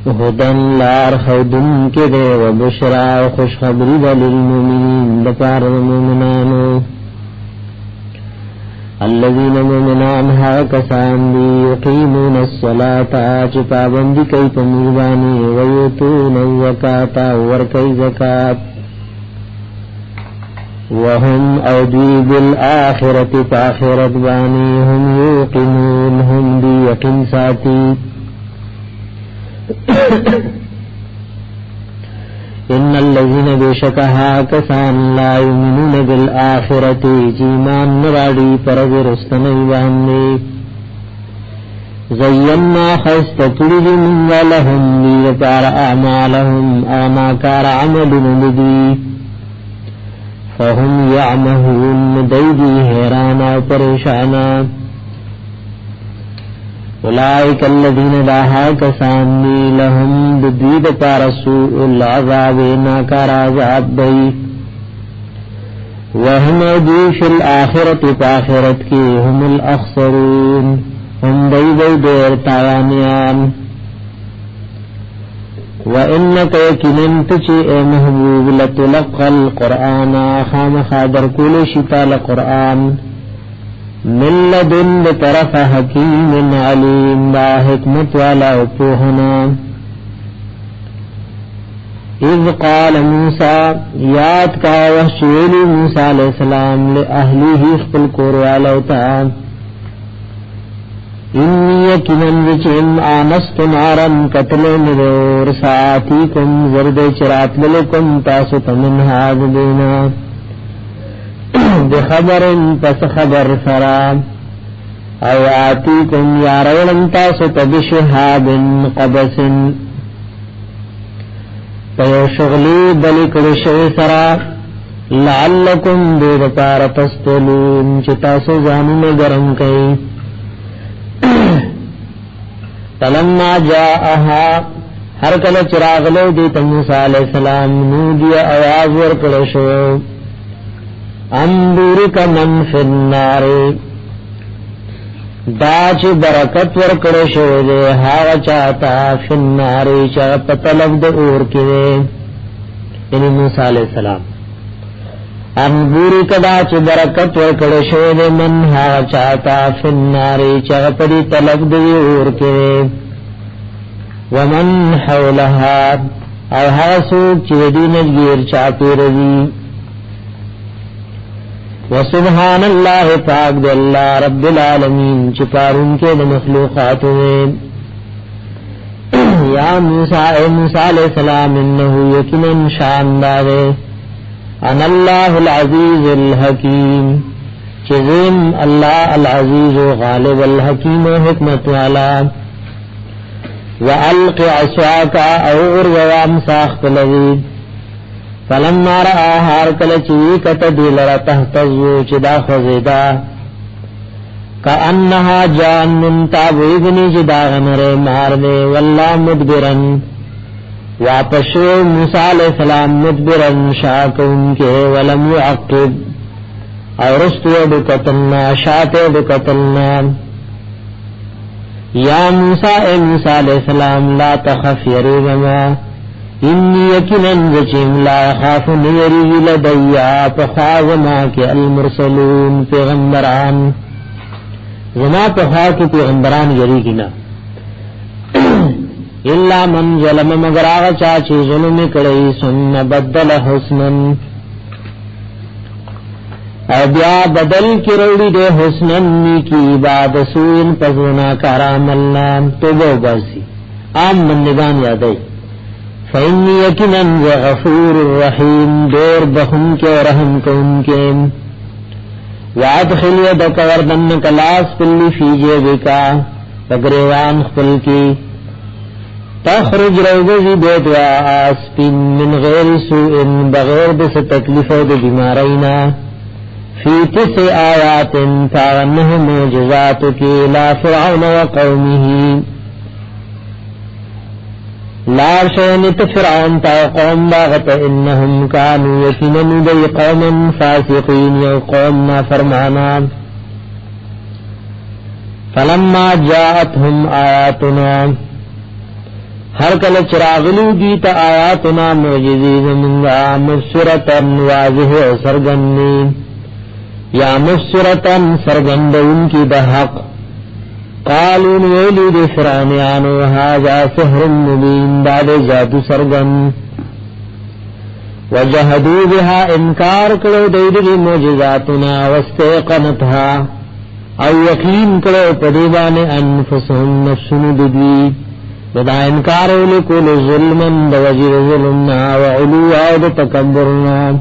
هدن لار خودن کے دے و بشرا و خوشخبری دا للمؤمنین دا پار المؤمنانو الذين مؤمنان ها کسان دی یقیمون الصلاة چی پابندی کئی پمیبانی ویتون الزکاة ورکی زکاة وهم اودی بالآخرت پاخرت بانی هم یوقنون هم دی یقین ساتی ان الذين بشكها كسان لا يؤمنون بالآخرة جیمان نراڑی پرد رستنی باندی زینا خستکلی من لهم لیپار اعمالهم آماکار عمل ندی فهم یعمهون دیدی حیرانا پریشانا اولئک الذین داہا کسانی لهم بدوید پار سوء العذاب ناکار عذاب دی وهم دی فی الآخرت پاخرت کی هم الاخسرون هم دی دیر تاوانیان وَإِنَّكَ يَكِنًا تُچِئِ مَحْبُوبِ لَتُلَقَّى الْقُرْآنَ خام خادر کول شتال قرآن من لدن طرف حکیم علیم با حکمت والا پوہنا اذ قال موسیٰ یاد کا وحشویلی موسیٰ علیہ السلام لأہلیہ اخبر کوروالاوتا انی یکنن وچم آنست نارن قتل مدور ساتیکم زرد چرات للکم تاسو تمن حاد دینا بخبر پس خبر سرام او آتیکم یارولن تاسو تبشهاب قبس پیو شغلی بلکڑشو سرا لعلکم دید پار تستلون چتاسو زانون گرم کئی تلما جاءها ہر کل چراغلو دیتا موسیٰ علیہ السلام نودی آواز ورکڑشو انبورک من فی النار داچ برکت ورکڑشو دے ہاو چاہتا فی النار چاہ پتلب دے اور کدے یعنی موسیٰ علیہ السلام انبورک داچ برکت ورکڑشو دے من ہاو چاہتا فی النار چاہ پدی طلب دے اور کدے ومن حولها او حاسوک چیدی نجگیر چاپی رضی وسبحان اللہ پاک دے اللہ رب العالمین چپارون کے دے مخلوقات میں یا موسیٰ اے موسیٰ علیہ السلام انہو یکنن شاندارے ان اللہ العزیز الحکیم چزیم اللہ العزیز غالب الحکیم حکمت والا وَأَلْقِ عَصَاكَ اور وَوَامْ سَاخْتَ لَذِيب فَلَمَّا رَآهَا هَرْكَلَ چِوِكَتَ دِلَرَ تَحْتَزُّ چِدَا خَزِدَا كَأَنَّهَا جَانٌ تَابِدْنِ چِدَا غَنَرِ مَارْدِ وَاللَّهُ مُدْبِرًا واپشو موسیٰ علیہ السلام مدبرن شاکن کے ولم يعقب اور رستو بکتلنا شاتے بکتلنا یا موسیٰ اے موسیٰ علیہ السلام لا تخف یریگما انی یکنن وچیم لا خاف نیریگ لدیا پخوازما کے المرسلون پیغمبران زما پخوا کے پیغمبران یریگنا الا من ظلم مگر آغا چاچے ظلم کڑئی سن بدل حسنن او بیا بدل کی روڑی دے حسنن نیکی بعد سوئن پزونا کاراملنا توبہ باسی عام مندگان یادئی فإنی یکنن غفور الرحیم دور بخن کے ورحم کن کے وادخل یدک وردن کلاس پلی فی جیبکا پگریوان خپل کی تخرج روزی بیدوا آسپین من غیر سوئن بغیر دس تکلیف و بیمارینا فی تس آیات فاغنہ معجزات کی لا فرعون و قومه لا شینت فرعون تا قوم باغت انہم کانو یکنن دی قوم فاسقین یو قوم نافرمانا فلما جاءتهم آیاتنا ہر کل چراغلو دیتا آیاتنا معجزی زمنگا مبصرتن واضح و سرگنی یا مبصرتن سرگند ان کی بحق قالون ویلی دی فرعونیانو هذا سحر مبین داد جادو سرگن وجہدو بها انکار کرو دیدی معجزاتنا واستيقنتها او یقین کرو پدیبان انفسهم نفسن ددوی ودا انکار لکل ظلمن دوجر ظلمنا وعلوا و تکبرنا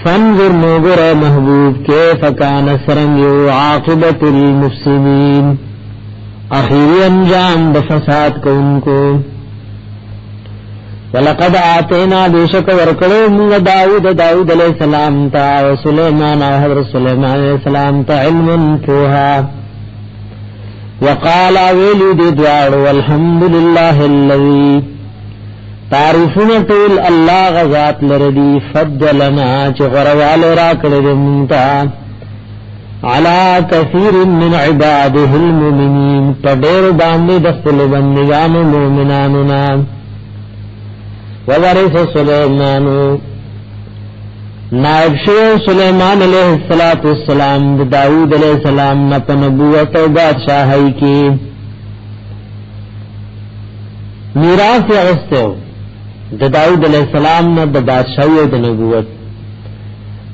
فانظر نوگر محبوب کیف کان سرنگیو عاقبت المفسدین اخیری انجام بفساد کو ان کو ولقد آتینا بیشک ورکلو من داود علیہ السلام تا و سلیمان و حضرت سلیمان علیہ السلام تا علم توها وقال ویلی دی دوار والحمدللہ اللذی تعریفون طول اللہ غزات لردی فضلنا چی غروال راکل منتا علا کثیر من عباده المؤمنین پدیر باندی دخل بندگان مومناننا وورث سلیمانو نائب شو سلیمان علیہ السلام داود علیہ السلام نپ نبوت و بادشاہی کی میراث اغسطو داود علیہ السلام نب بادشاہی و نبوت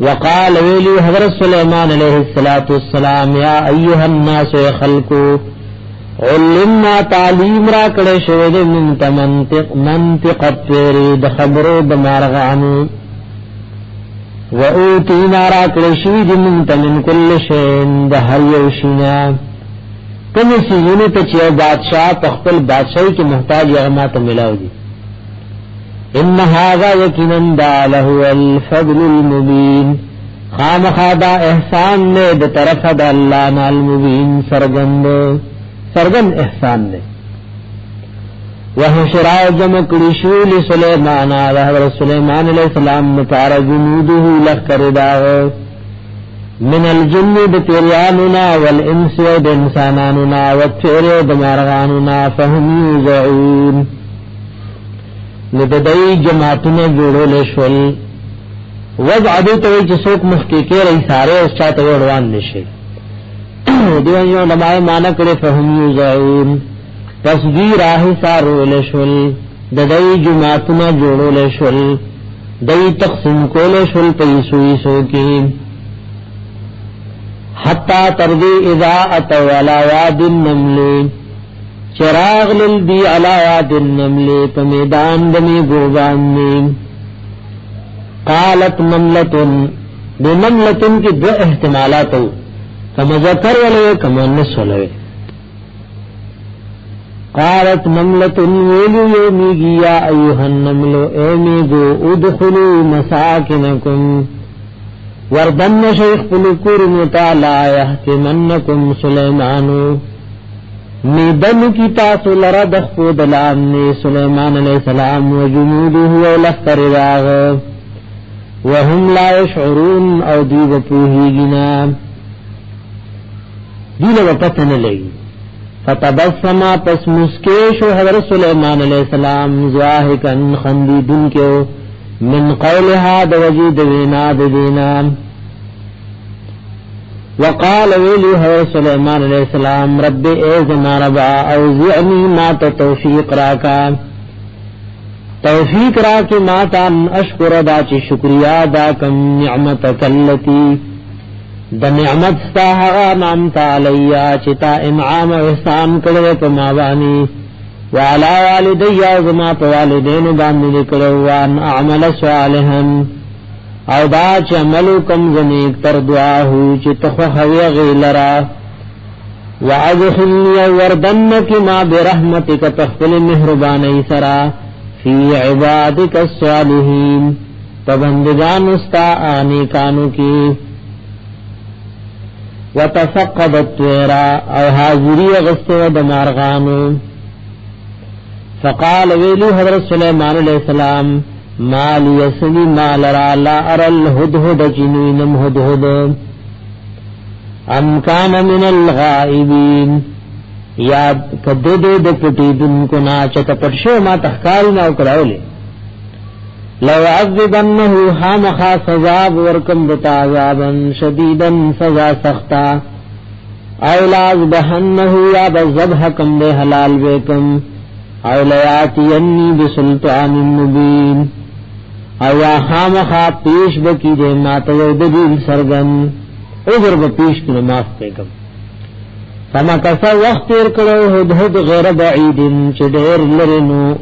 وقال ویلی حضرت سلیمان علیہ السلام یا ایوہ الناس خلقو علمنا تعلیم را کڑے شوید منت منطق الطیری دخبرو دمارغانو و اوتینا را کڑے شوید منت من کل شین دہر یوشینا کم سیونی تچیو بادشاہ تخپل بادشاہی کی محتاج اغمات ملاو دی ان هذا یقیناً دا لہو الفضل المبین خام خادا احسان نے بطرف دا اللہ نال مبین سرگن احسان نے وحشراء جمع کڑشول سلیمان حضرت سلیمان علیہ السلام مطار جنودہ لخکر داغ من الجن بتریاننا والانس ودنساناننا والطیر دمارغاننا فهم یوزعون لددائی جماعتنا جوڑو لشول وضع دیتوئی جسوک محقیقی رئی سارے اس چاہتا وڑوان نشے دیوانیو علماء مانا کرے فهم یوزعون پس دی راہ سارو لشول ددائی جماعتنا جوڑو لشول دائی تقسیم کو لشول پیسوئی سوکی حتی تردی اذا اتو علا واد النمل چراغ للدی علا واد النمل پمیدان دمی گوبان قالت نملتن دو نملتن کی دو احتمالاتو کما ذکر ولوے کما نس ولوے قالت نملتن ویلو یومیگی یا ایوہ النملو ایمیگو ادخلو مساکنکم وردن شیخ پلکور متالا یحتمنکم سلیمانو میدن کی تاسو لرد خود لامنی سلیمان علیہ السلام و جنودو و لفتر راغ وهم لا يشعرون او دیو پوہیگنا دیل و پتن لگی فتبسما پس مسکیشو حضرت سلیمان علیہ السلام زواہکن خندیدن کے من قولها دوجید وینا بدینا وقال ویلی حضرت سلیمان علیہ السلام رب ایزنا ربا اوزعنی ما توفیق راکا توفیق راکی ما تا اشکر دا چی شکریہ دا کم نعمتک اللتی دا نعمت ستاہغا نعمت علیا چتا انعام و احسان کرده پا مابانی وعلا والدی ازما پا والدین باندی کرده وان اعمل صالحا او دا چی عملو کم زنیک تر دعاہو چی تخوخوی غیلرا وعدخلنی وردنک ما برحمتک تخفل مہربانی سرا فی عبادک الصالحین پبندگان استا آنی کانو کی وتفقد الطيرا او حاضری غست و دمارغانو فقال ویلو حضرت سلیمان علیہ السلام ما لیسنی ما لرا لا ارى الهدهد جنوینم هدهد ام کان من الغائبین یاد کدد د پټی دن کو ناچت پټشو ما تخکار نه وکړاولې لو عذبنه حامخا سزا ورکم دتا عذابا شدیدا سزا سختا او لازبحنه یا بذبح کم دے حلال بیکم او لیاتینی بسلطان مبین او یا حامخا پیش بکی دے ماتا یو دلیل سرگن عذر با پیش کنو معاف بیکم فما کسا وقت تیر کرو هدهد غیر بعید چدیر لرنو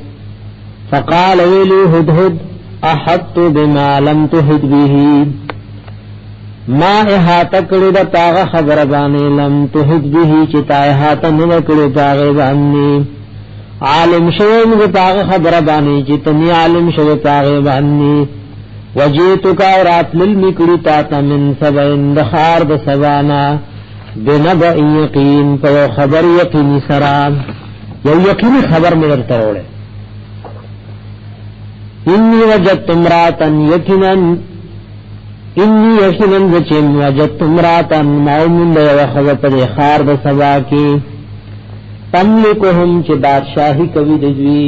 فقال ویلو هدهد احط بما لم تحط به ما احاطه کړی دا تاغه خبر باندې لم تحط به چې تا احاطه نه کړی تاغه باندې عالم شوی موږ تاغه خبر باندې چې تنی عالم شوی تاغه باندې وجئتک رات للمکړی تا تمن سبین دخار د سبانا بنبأ یقین په خبر یقیني سره یو یقیني خبر مې درته وړه انی وجدت امراتن یقینن انی یقینن وچن وجدت امراتن مؤمن دی وخذ پر خار د سبا کی تملکهم چې بادشاہی کوي دوی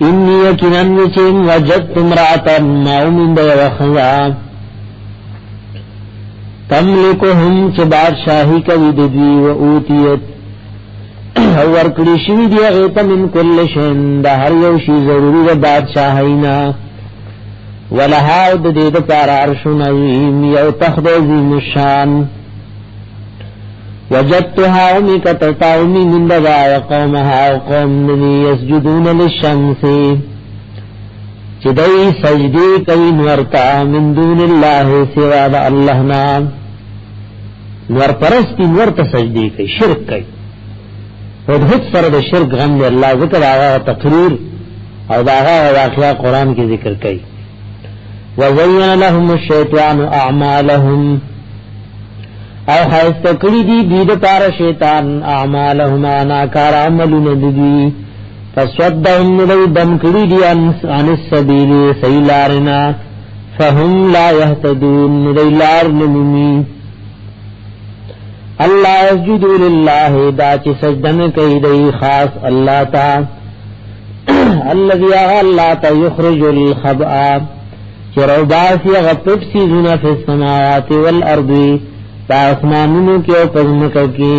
انی یقینن وچن وجدت امراتن مؤمن دی وخذا تملکهم چې بادشاہی کوي دوی او اوتیت او ورکړي شي دی هغه ته من کل شین د هر یو شی ضروري د بادشاہینا ولها د دې د پار عرشون عظیم یو تخت عظیم الشان وجدتها ومكتتاومي من دغا وقومها وقوم نبي يسجدون للشمس چدئی سجدی کوي نورتا من دون الله سوا د الله نام نور پرستی نورتا سجدی کوي شرک کوي هدهد سره د شرک غم دی الله ذکر هغه تقریر او هغه واقعا قران کې ذکر کوي وزين لهم الشیطان اعمالهم او خیست کری دی دید پار شیطان اعمالهما ناکار عملون دی فسودهم ندو دم کری دی عن السبیل سیلارنا فهم لا يهتدون ندو لار نممی اللہ اسجدو للہ دا چی سجدن کئی دی خاص اللہ تا الذي اللہ تا یخرج الخبآ چی روباسی غپٹ سیزنا فی السماوات والارضی تا اسمانونو کی او پزمکا کی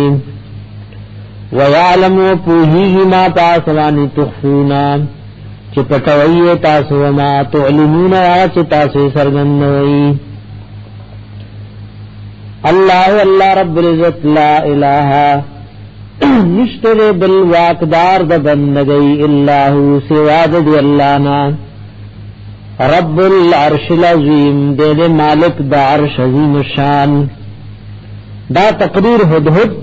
ویعلمو پوہیگی ما تاسوانی تخفونا چی پتوئی تاسو وما تعلنون چی تاسو سرگنوئی اللہ رب العزت لا الہ نشتر بالواقدار دا بندگئی اللہ سواد دی اللہ نا رب العرش العظیم دے مالک دا عرش عظیم الشان دا تقریر ہدہد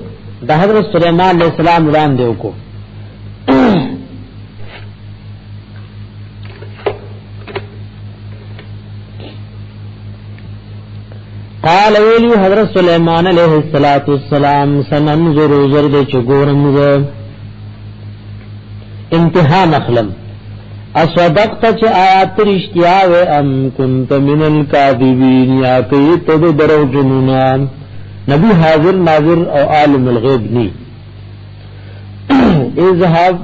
دا حضرت سلیمان علیہ السلام ران دیو کو قال ویلی حضرت سلیمان علیہ السلام سننظر زرد چگورمز امتحان اخلم اصدقت چ آیات رشتیاو ام کنت من الكاذبین یا کیت درو جنونان نبی حاضر ناظر او عالم الغیب نی اذهب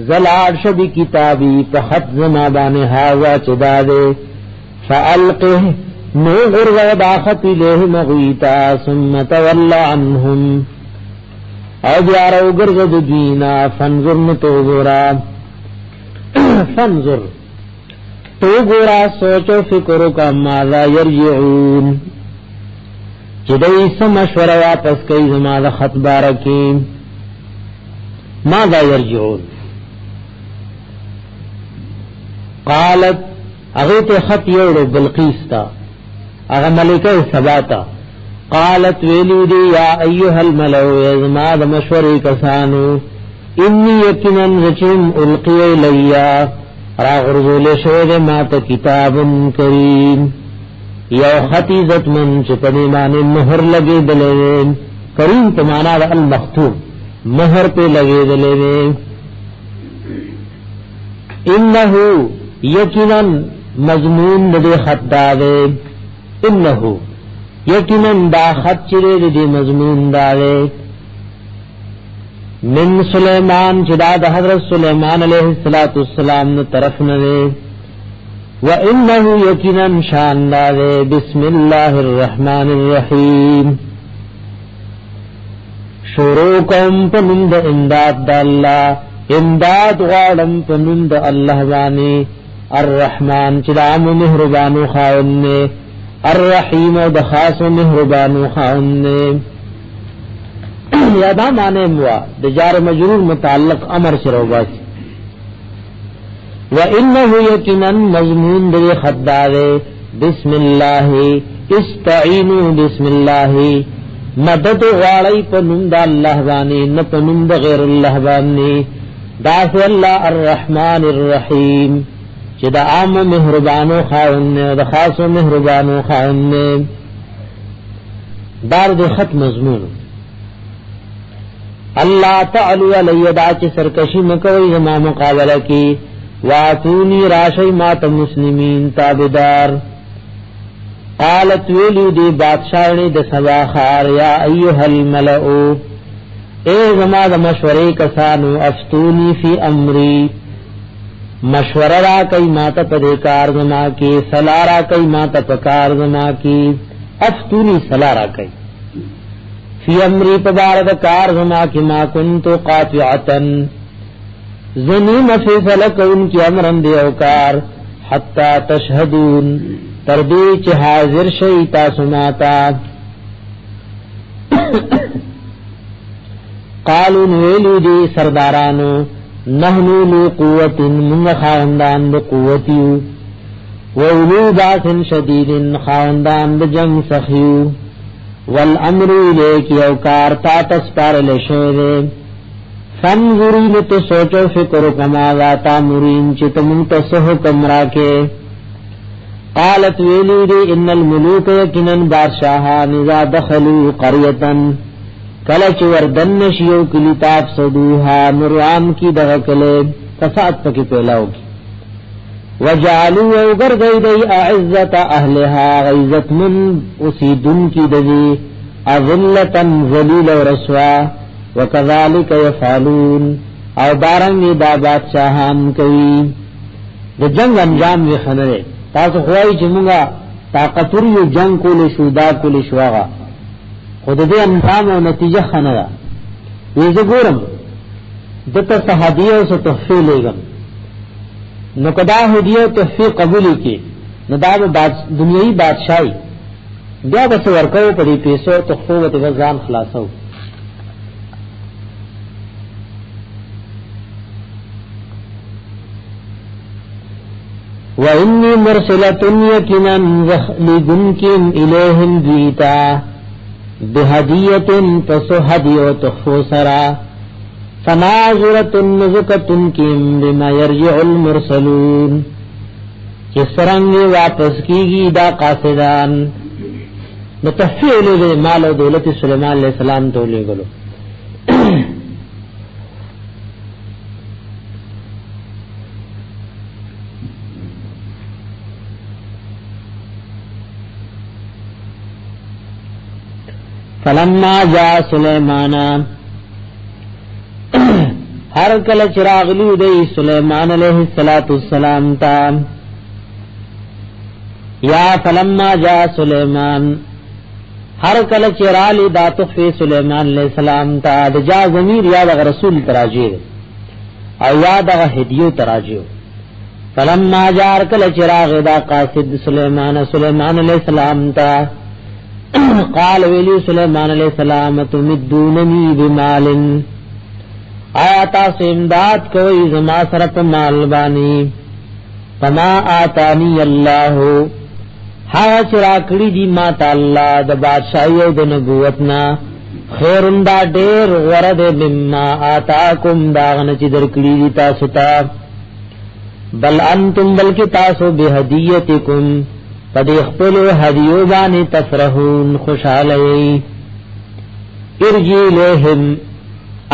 زلال شبی کتابی پخط زمابان حاضا چدادے فالقه نو غرغ داخت الیہ مغیتا ثم تولا عنهم او بیارو گرزد دینا فانظر نتوگورا فانظر توگورا سوچو فکرو کا ماذا یرجعون چدئی سمشور واپس کئی زمان خط بارکی ماذا یرجعون قالت اغیت خط یوڑو بلقیستا اغا ملکہ سباتا قالت ویلی دی یا ایها الملو ازماد مشوری کسانو انی یکنن رچم القی لیا را غرزول شوید مات کتاب کریم یو خطی زتمن چپنی مانی مہر لگی دلوین کریم تمانا دا المختوم مہر پہ لگی دلوین انہو یکنن مضمون دے خط داوے انہو یکنن دا خط چرے دے مضمون داوے من سلیمان چدا دا حضرت سلیمان علیہ السلام نے طرف نوے وَإِنَّهُ يَقِينًا شَانْ دَاوے بسم اللہ الرحمن الرحیم شروع کم پنند امداد دا اللہ امداد غالم پنند اللہ بانی الرحمن چدام مہربانو خاؤننے الرحیم دخاص مہربانو خاؤننے یادا مانے موا دجار مجرور متعلق امر شروع باس وَإِنَّهُ يَقِينًا مضمون دے خداوے بسم اللہ استعینوا بسم اللہ مدد غاڑی پنند اللہ بانی نپنند غیر اللہ بانی داس اللہ الرحمن الرحیم چدا عام مہربانو خاؤننے و خاص مہربانو خاؤننے دار دے خط مضمون اللہ تعالی علی دا چ سرکشی مکوئی زما مقابلہ کی واتونی راشی مات مسلمین تابدار قالت ویلی دی بادشاہنی د سبا خار یا ایها الملؤ اے زما د مشورے کسانو افتونی فی امری مشورہ را کئی ماتا پدے کار زما کی صلاح را کئی ماتا پکار زما کی افتونی صلاح را کئی فی امری پبارد کار زما کی ما کنتو قاطعتن زنیم فیصلک ان کی امرن دیوکار حتی تشہدون تردی چھ حاضر شیطا سماتا قالون ویلو دی سردارانو نحنو لو قوت من خاندان د قوتیو وولو باس شدید خاندان د جنگ سخیو والامر الیک یوکار تا تسپار لشوره فانظرین تو سوچو فکر کما ذاتا مرین چت منتصح کمرا کے قالت ویلی دی ان الملوک یکنن بادشاہان اذا دخلوا قریتا کلچ وردن نشیو کلی تاب صدوها نروان کی دغکلے فساد پکی پیلاو کی وجعلوا وگرگئی دی اعزت اہلها غیزت من اسیدن کی دی اذلتا ذلیل و رسوا وکذالک یفعلون او دارنگی دا بادشاہان کئی دا جنگ انجام وی خنرے تاسو خواهی چی مونگا طاقتوریو جنگ کولی شو دا کولی شواغا خود دې انجام او نتیجه خنرا ویزه ګورم دته صحابیه او تحفه لګم نو کدا هدیه تحفه قبول کی نو دا دنیوي بادشاہي بیا به ورکو پړي پیسو تحفه وته ځان خلاصو وَإِنِّي مُرْسِلَةٌ يَقِينًا لِدُنْكِمْ إِلَيْهِمْ دِيتَا بِهَدِيَّةٍ تَسُهَدِيَ تُخْفُسَرَا فَنَاظُرَةٌ نُزُكَةٌ كِمْ بِمَا يَرْجِعُ الْمُرْسَلُونَ چسرنگ واپس کیگی دا قاصدان متفعل دے مال و دولت سلیمان علیہ السلام تو لے گلو فلما جاء سلیمان ہر کل چراغلو دے سلیمان علیہ السلام تا یا فلما جاء سلیمان ہر کل چرالی دا تخفی سلیمان علیہ السلام تا جا ضمیر یا دا رسول تراجیر او یا دا ہدیو تراجیو فلما جاء ہر کل چراغ دا قاصد سلیمان علیہ السلام تا قال ویلی سلیمان علیہ السلام تمدوننی بمال آیاتا سے امداد کوئی زما سرپ مال بانی فما آتانی اللہ ہاں چرا کړی دی ما تعالی د بادشاہي او د نبوتنا خیرن دا ډیر ورد مما آتاکم داغن چې درکړي دي تاسو ته بل انتم بلکی تاسو بهدیتکم پد خپل هدیو باندې تفرحون خوشاله وي ارجی لهم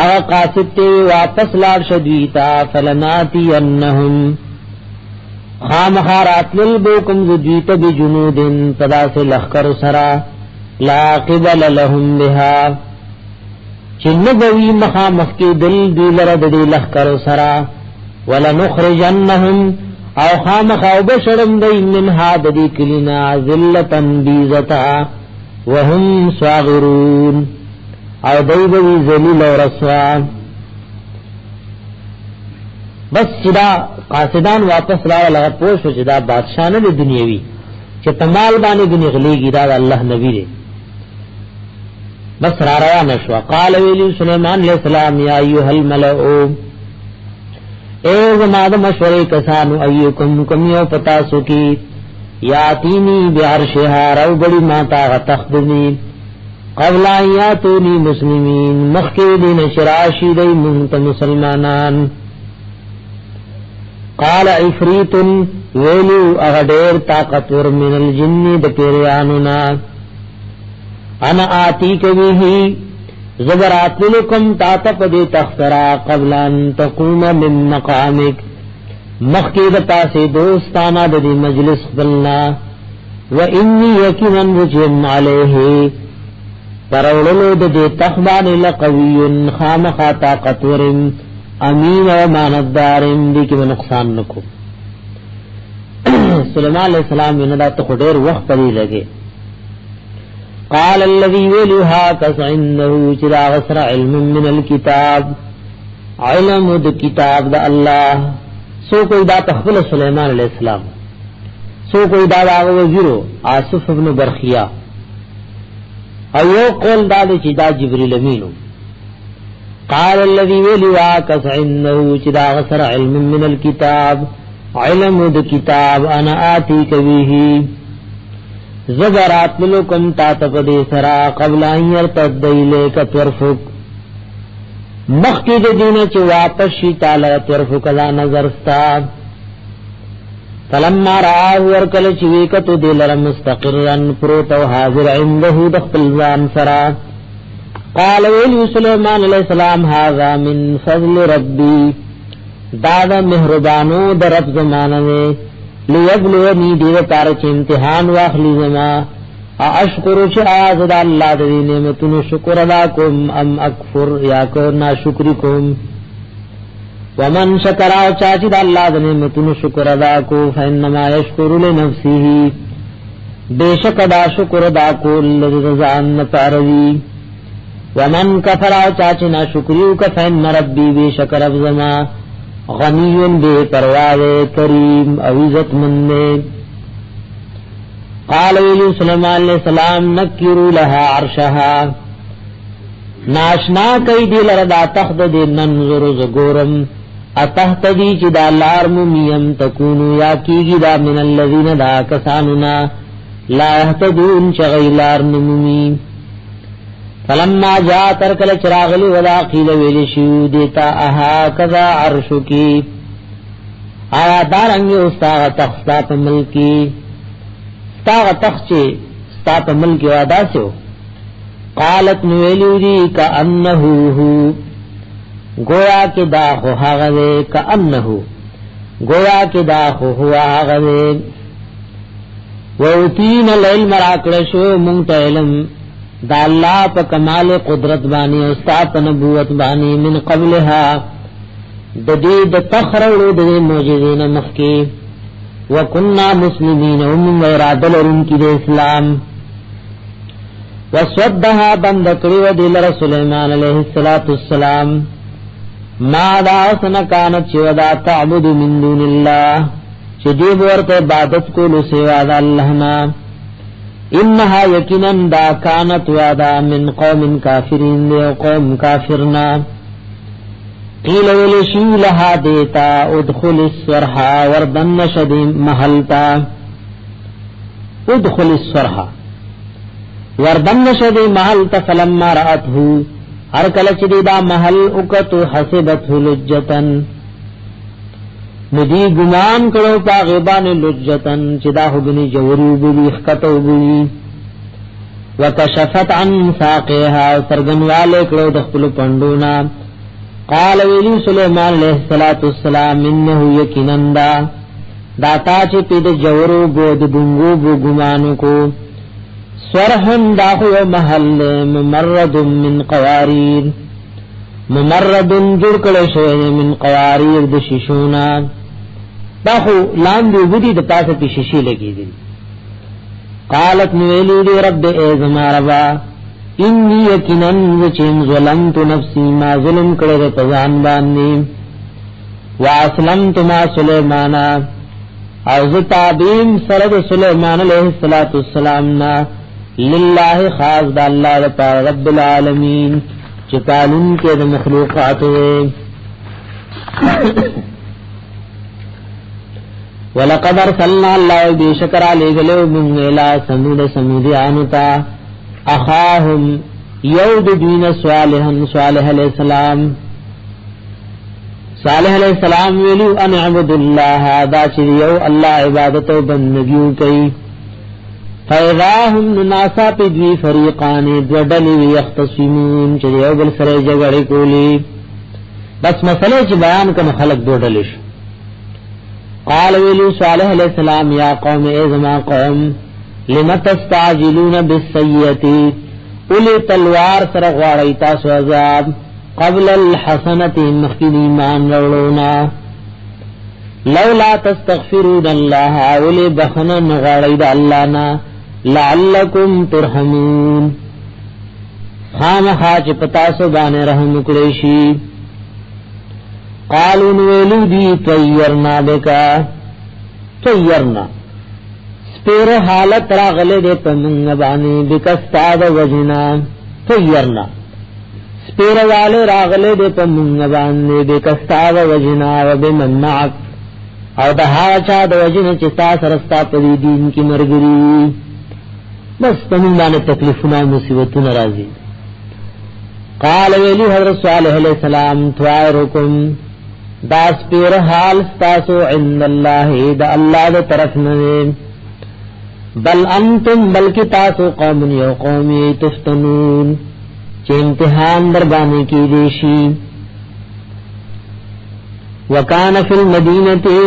اغا قاصد تے واپس لار شدویتا فلناتی انہم خام خارات للبوکم زدویتا بجنودن پدا سے لخکر سرا لا قبل لهم بها چن بوی مخامخ کی دل دیل رددی لخکر سرا ولنخرجنهم او خامخ او بشرم دی منها ددی کلنا ذلتا بیزتا وهم صاغرون او دیبوی ذلیل و رسوا بس چدا قاصدان واپس راو لغا پوشو چدا بادشاہ نه دنیاوی چه تمال بانی گنی غلیگی دا اللہ نبی دے بس را روان شوا قال ویلی سلیمان علیہ السلام یا ایوہ الملعو اے زماد مشوری کسانو ایوکم کمیو پتاسو کی یاتینی بعرشها رو بڑی ماتا غتخدنی قبل آیاتونی مسلمین مخیدین شراشی دی منت مسلمانان قال عفریت ویلو اغدیر طاقتور من الجن د پیریانونا انا آتی کبیہی زبرات لکم تاتپ دی تخترا قبل ان تقوم من مقامک مخید پاسی دوستانا دی مجلس بلنا و انی یکنن رجم علیہی پرولو دی تخبان لقوی خامخا طاقتور امین و مانددارم دی کی نقصان نکو سلیمان علیہ السلام اندا تخدیر وقت پری لگے قال الذي ولها كس عنده چرا غسر علم من الكتاب علم د کتاب د الله سو کوئی دا تخبل سلیمان علیہ السلام سو کوئی دا وزیرو آصف ابن برخیا او یو قول دا چې دا جبريل امینو قال الذي ولوا كس عنده چرا غسر علم من الكتاب علم د کتاب انا آتی کبیه زبرات لکم تاتپ دے سرا قبل ان یرتد الیک طرفک مخکد دین چ واپس شی تعالی طرفک لا نظر ستا فلما رآه ورکل چویکت دلر مستقرا پروت و حاضر عنده دخل زان سرا قال ویلی سلیمان علیہ السلام هذا من فضل ربی دادا مہربانو در رب زمانہ لیبلونی دیو پارچ امتحان واخلی زما اشکر چاز دا اللہ دی نعمتن شکر ادا کم ام اکفر یا کو نا شکری کم ومن شکرا چاچی دا اللہ دی نعمتن شکر ادا کو فانما یشکر لنفسی بے شک دا شکر ادا کو لرزان پاروی ومن کفرا چاچی نا شکریو کا فان ربی بے شک رب زما غنی بے پرواز کریم او عزت مند قال ویلی سلیمان علیہ السلام نکرو لها عرشها ناشنا کئی دی لردا تخت دی ننظر زگورم اتحت دی چی دا لارم میم تکونو یا کیگی دا من اللذین دا کسانونا لا احتدون چغی لارنمومی فلما جاء ترکل چراغلی ودا قیل ویلی شیو دیتا اها کذا عرشو کی آیا دارنگی استاغ تخت ستا پا ملکی استاغ تخت چے ستا پا ملکی وادا سیو قالت نویلیو دی کا انہو ہو گویا کی داخو حاغدے کا انہو گویا کی داخو ہوا حاغدے ووتین العلم راکڑشو منگتا علم دا اللہ پا کمال قدرت بانی استا پا نبوت بانی من قبلها ددید تخرولو ددی موجزین مخی وکننا مسلمین ومن غیرادل رنکی دے اسلام وسودها بندکری و دلر سلیمان علیہ السلام ما دا اسنا کانت چودا تعبد من دون اللہ چدیب ورط عبادت کو لسوا دا اللہنا انها یقینا دا کانت وادا من قوم کافرین دے قوم کافرنا قیل ولشی لها دیتا ادخل السرحا وردن شدیم محلتا ادخل الصرح وردن شد محل تفلما رأته هر کله چې دا محل وکتو حسبته لجتن ندی ګمان کړو په غیبان لجتن چې دا هغنی جوړو بلی خطو بلی وکشفت عن ساقها سرغنواله کړو د خپل پندونا قال ویلی سلیمان علیہ السلام انه یقینندا داتا چې په د جوړو بود دنګو بو ګمانو کو سرحن داخو محل ممرد من قواریر ممرد جوړ کړي شوی من قواریر د شیشونا داخو لاندې ودی د پاسه په شیشې لګې دي قالت نویلی دی رب ازما ربا انی یقینن وچین ظلمت نفسی ما ظلم کړه په ځان باندې واسلمت ما سلیمانا او زتابیم سره د سلیمان علیہ السلام نا لله خاص د الله تعالی رب العالمین چې قانون کې د مخلوقات ولقد ارسلنا الله بشکر علی گلو من الى سمود انتا اخاهم یود دین صالح علیہ السلام ویلو ان عبد الله دا چې یو الله عبادت او بندګیو کوي فیضاهم ناسا پی دوی فریقان دوڈلی یختصمون چه یو بل سره جگڑی کولی بس مسئلے چه بیان کم خلق دوڈلش قال ویلو صالح علیہ السلام یا قوم ایزما قوم لم تستعجلون بالسیئتی اولی تلوار سر غواريتا سو عذاب قبل الحسنت مخکین ایمان روڑونا لولا تستغفرون الله اولی بخنن غوارید اللہنا لعلکم ترحمون خامخا چه پتاسو بانے رحم کلیشی قالوا نویلو دی طیرنا بکا طیرنا سپیر حالت راغلے دے پمنگ بانی بکستاد وجنا طیرنا سپیر والے راغلے دے پمنگ بانی بکستاد وجنا وبمن معک او دہا چاد وجنا چستا سرستا پدی دین کی مرگری بس تمہیں بانے تکلیفنا مصیبتنا رازی قال ویلی حضرت صالح علیہ السلام توائرکم داس پیر حال ستاسو عند اللہ دا اللہ دا طرف نوے بل انتم بلکی تاسو قوم یو قومی تفتنون چه امتحان دربانے کی دیشی وکان فی المدینتی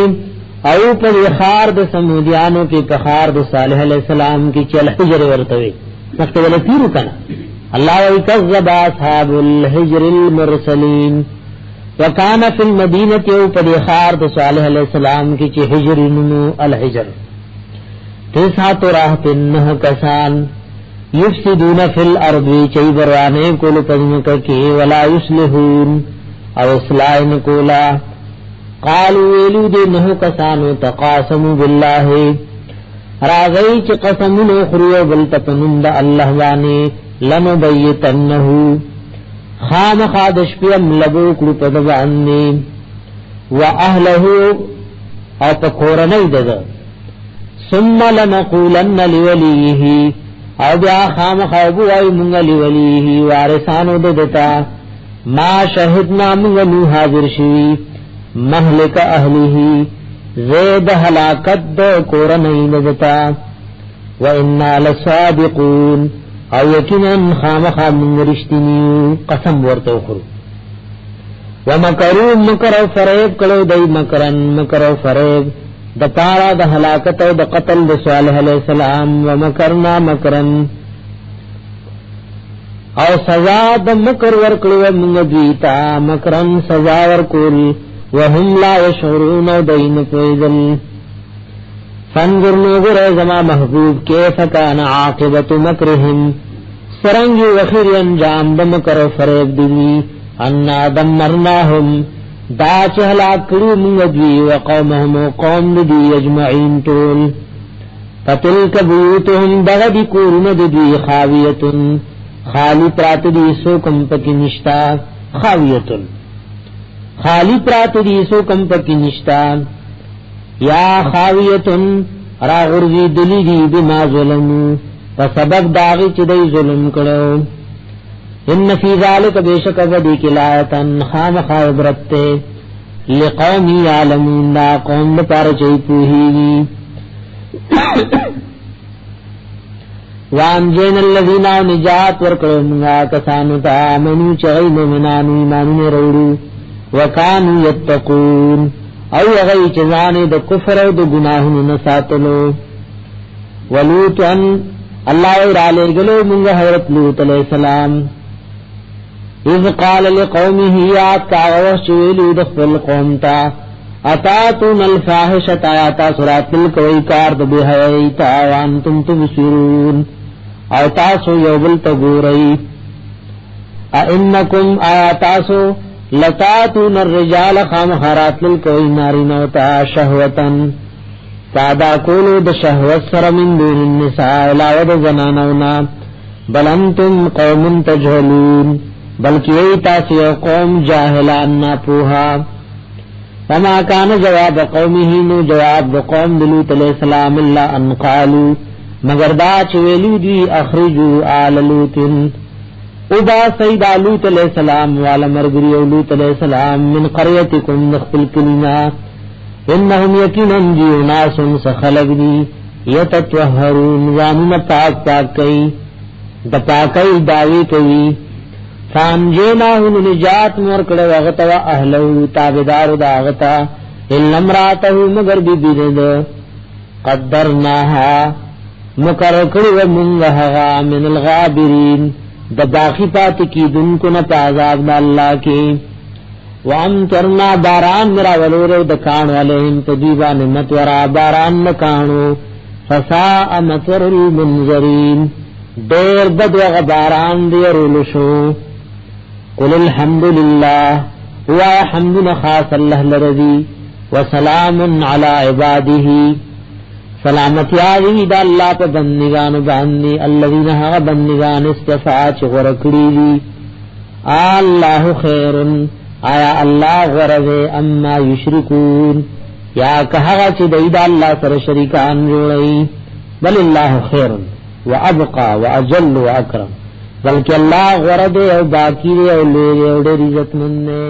او پر خار د سمودیانو کی کخار د صالح علیہ السلام کی چل حجر ورتوی مکتب لتیرو کنا اللہ وکذب اصحاب الحجر المرسلین وکان فی المدینة او پر خار د صالح علیہ السلام کی چی حجر نمو الحجر تسعت راہتنہ کسان یفسدون فی الارض چی بروانے کول پزمکا کی ولا یصلحون او اصلاحن کولا قالوا ویلو دے نہو کسانو تقاسموا باللہ راغی چی قسمونو خریو بلتپنند اللہ وانی لنبیتنہو خام خادش پیم لبو کلو پدبعنی و اہلہو او پکورنی دد ثم لنقولن لولیه او بیا خام خوابو آئی منگا لولیه وارثانو ددتا ما شہدنا منگا نو حاضر شوی مہلک اہلیه زید حلاکت دو کورنی ددتا و انا لصادقون او یقیناً خامخا من رشتنیو قسم ورتو خرو ومکرو مکر و فریب کلو دی مکر و فریب د پارا د هلاکت او د قتل د صالح علیہ السلام ومکرنا مکرن او سزا د مکر ورکلو موږ دیتا مکرن سزا ورکول وهم لا يشعرون دین فیذل فانظر نظر زما محبوب کیف کان عاقبت مکرهم سرنگ وخیر انجام د مکر و فریب دی ان دمرناهم دا چهلا کرو منگ دوی وقومهم وقوم دی اجمعین طول فتلک بیوتهم دغدی کورن دوی خاویتن خالی پرات دی سو کم پکی نشتا خاویتن خالی پرات دی سو کم پکی نشتا یا خاویتن را غرزی دلی دی بما ظلمو په سبب داغی چې دوی ظلم کړو ان فی ذلک بیشک ودی کلایتن خامخ عبرت لقوم یعلمون دا قوم لپاره چې پوهیږي وان جن الذین نجات ورکړو موږ کسانو ته امنو چې مومنانو ایمان وروړو وکانو یتقون او هغه چې ځان د کفر او د ګناهونو نه ساتلو ولوط ان الله تعالی ګلو موږ حضرت لوط علیہ السلام اذ قال لقومه یا تعوشوا لدخل قوم تا اتاتون الفاحشة آیاتا سرات الکوی کار دبی حییتا وانتم تبصرون او تاسو یوبل تگوری اینکم آیاتاسو لتاتون الرجال خام خارات الکوی نارینوتا شهوتا سادا کولو د شهوت سر من دون النساء علاوه زنانونا بل انتم قوم تجهلون بلکہ ای تاسی قوم جاہلان نا پوہا فما کان جواب قومه نو جواب قوم لوط علیہ السلام الا ان قالوا مگر دا چویلو دی اخرجوا آل لوط ابا سید لوط علیہ السلام والا مرگری لوط علیہ السلام من قریتکم نخفل کلنا انہم یقینا جی ناس سخلقنی یتطہرون زانون پاک پاک کئی دا پاکی دعوی کئی فانجیناہو نجات مورکڑ وغتا و اہلو تابدار داغتا الا امراتہو مگر بی بیدد قدرناها مکرکڑ و منگہغا من الغابرین دا باقی پاتی کی دن کو نا پازاب دا اللہ کی وامترنا باران مرا ولورو دکان علیہم تجیبان متورا باران مکانو فساء متور المنظرین دیر بدوغ باران دیرولشو قل الحمد لله هو حمد خاص الله لرضی وسلام علی عباده سلامتی آئی دا اللہ پا بندگان باندی الذین ها بندگان استفاع چی غرکڑی دی اللہ خیرن آیا اللہ غرد اما یشرکون یا کہا چی دا اللہ سر شریکان جوڑی بل اللہ خیرن وابقا واجل واکرم بلکہ اللہ غرد او باقی او لے او دیر عزت من نے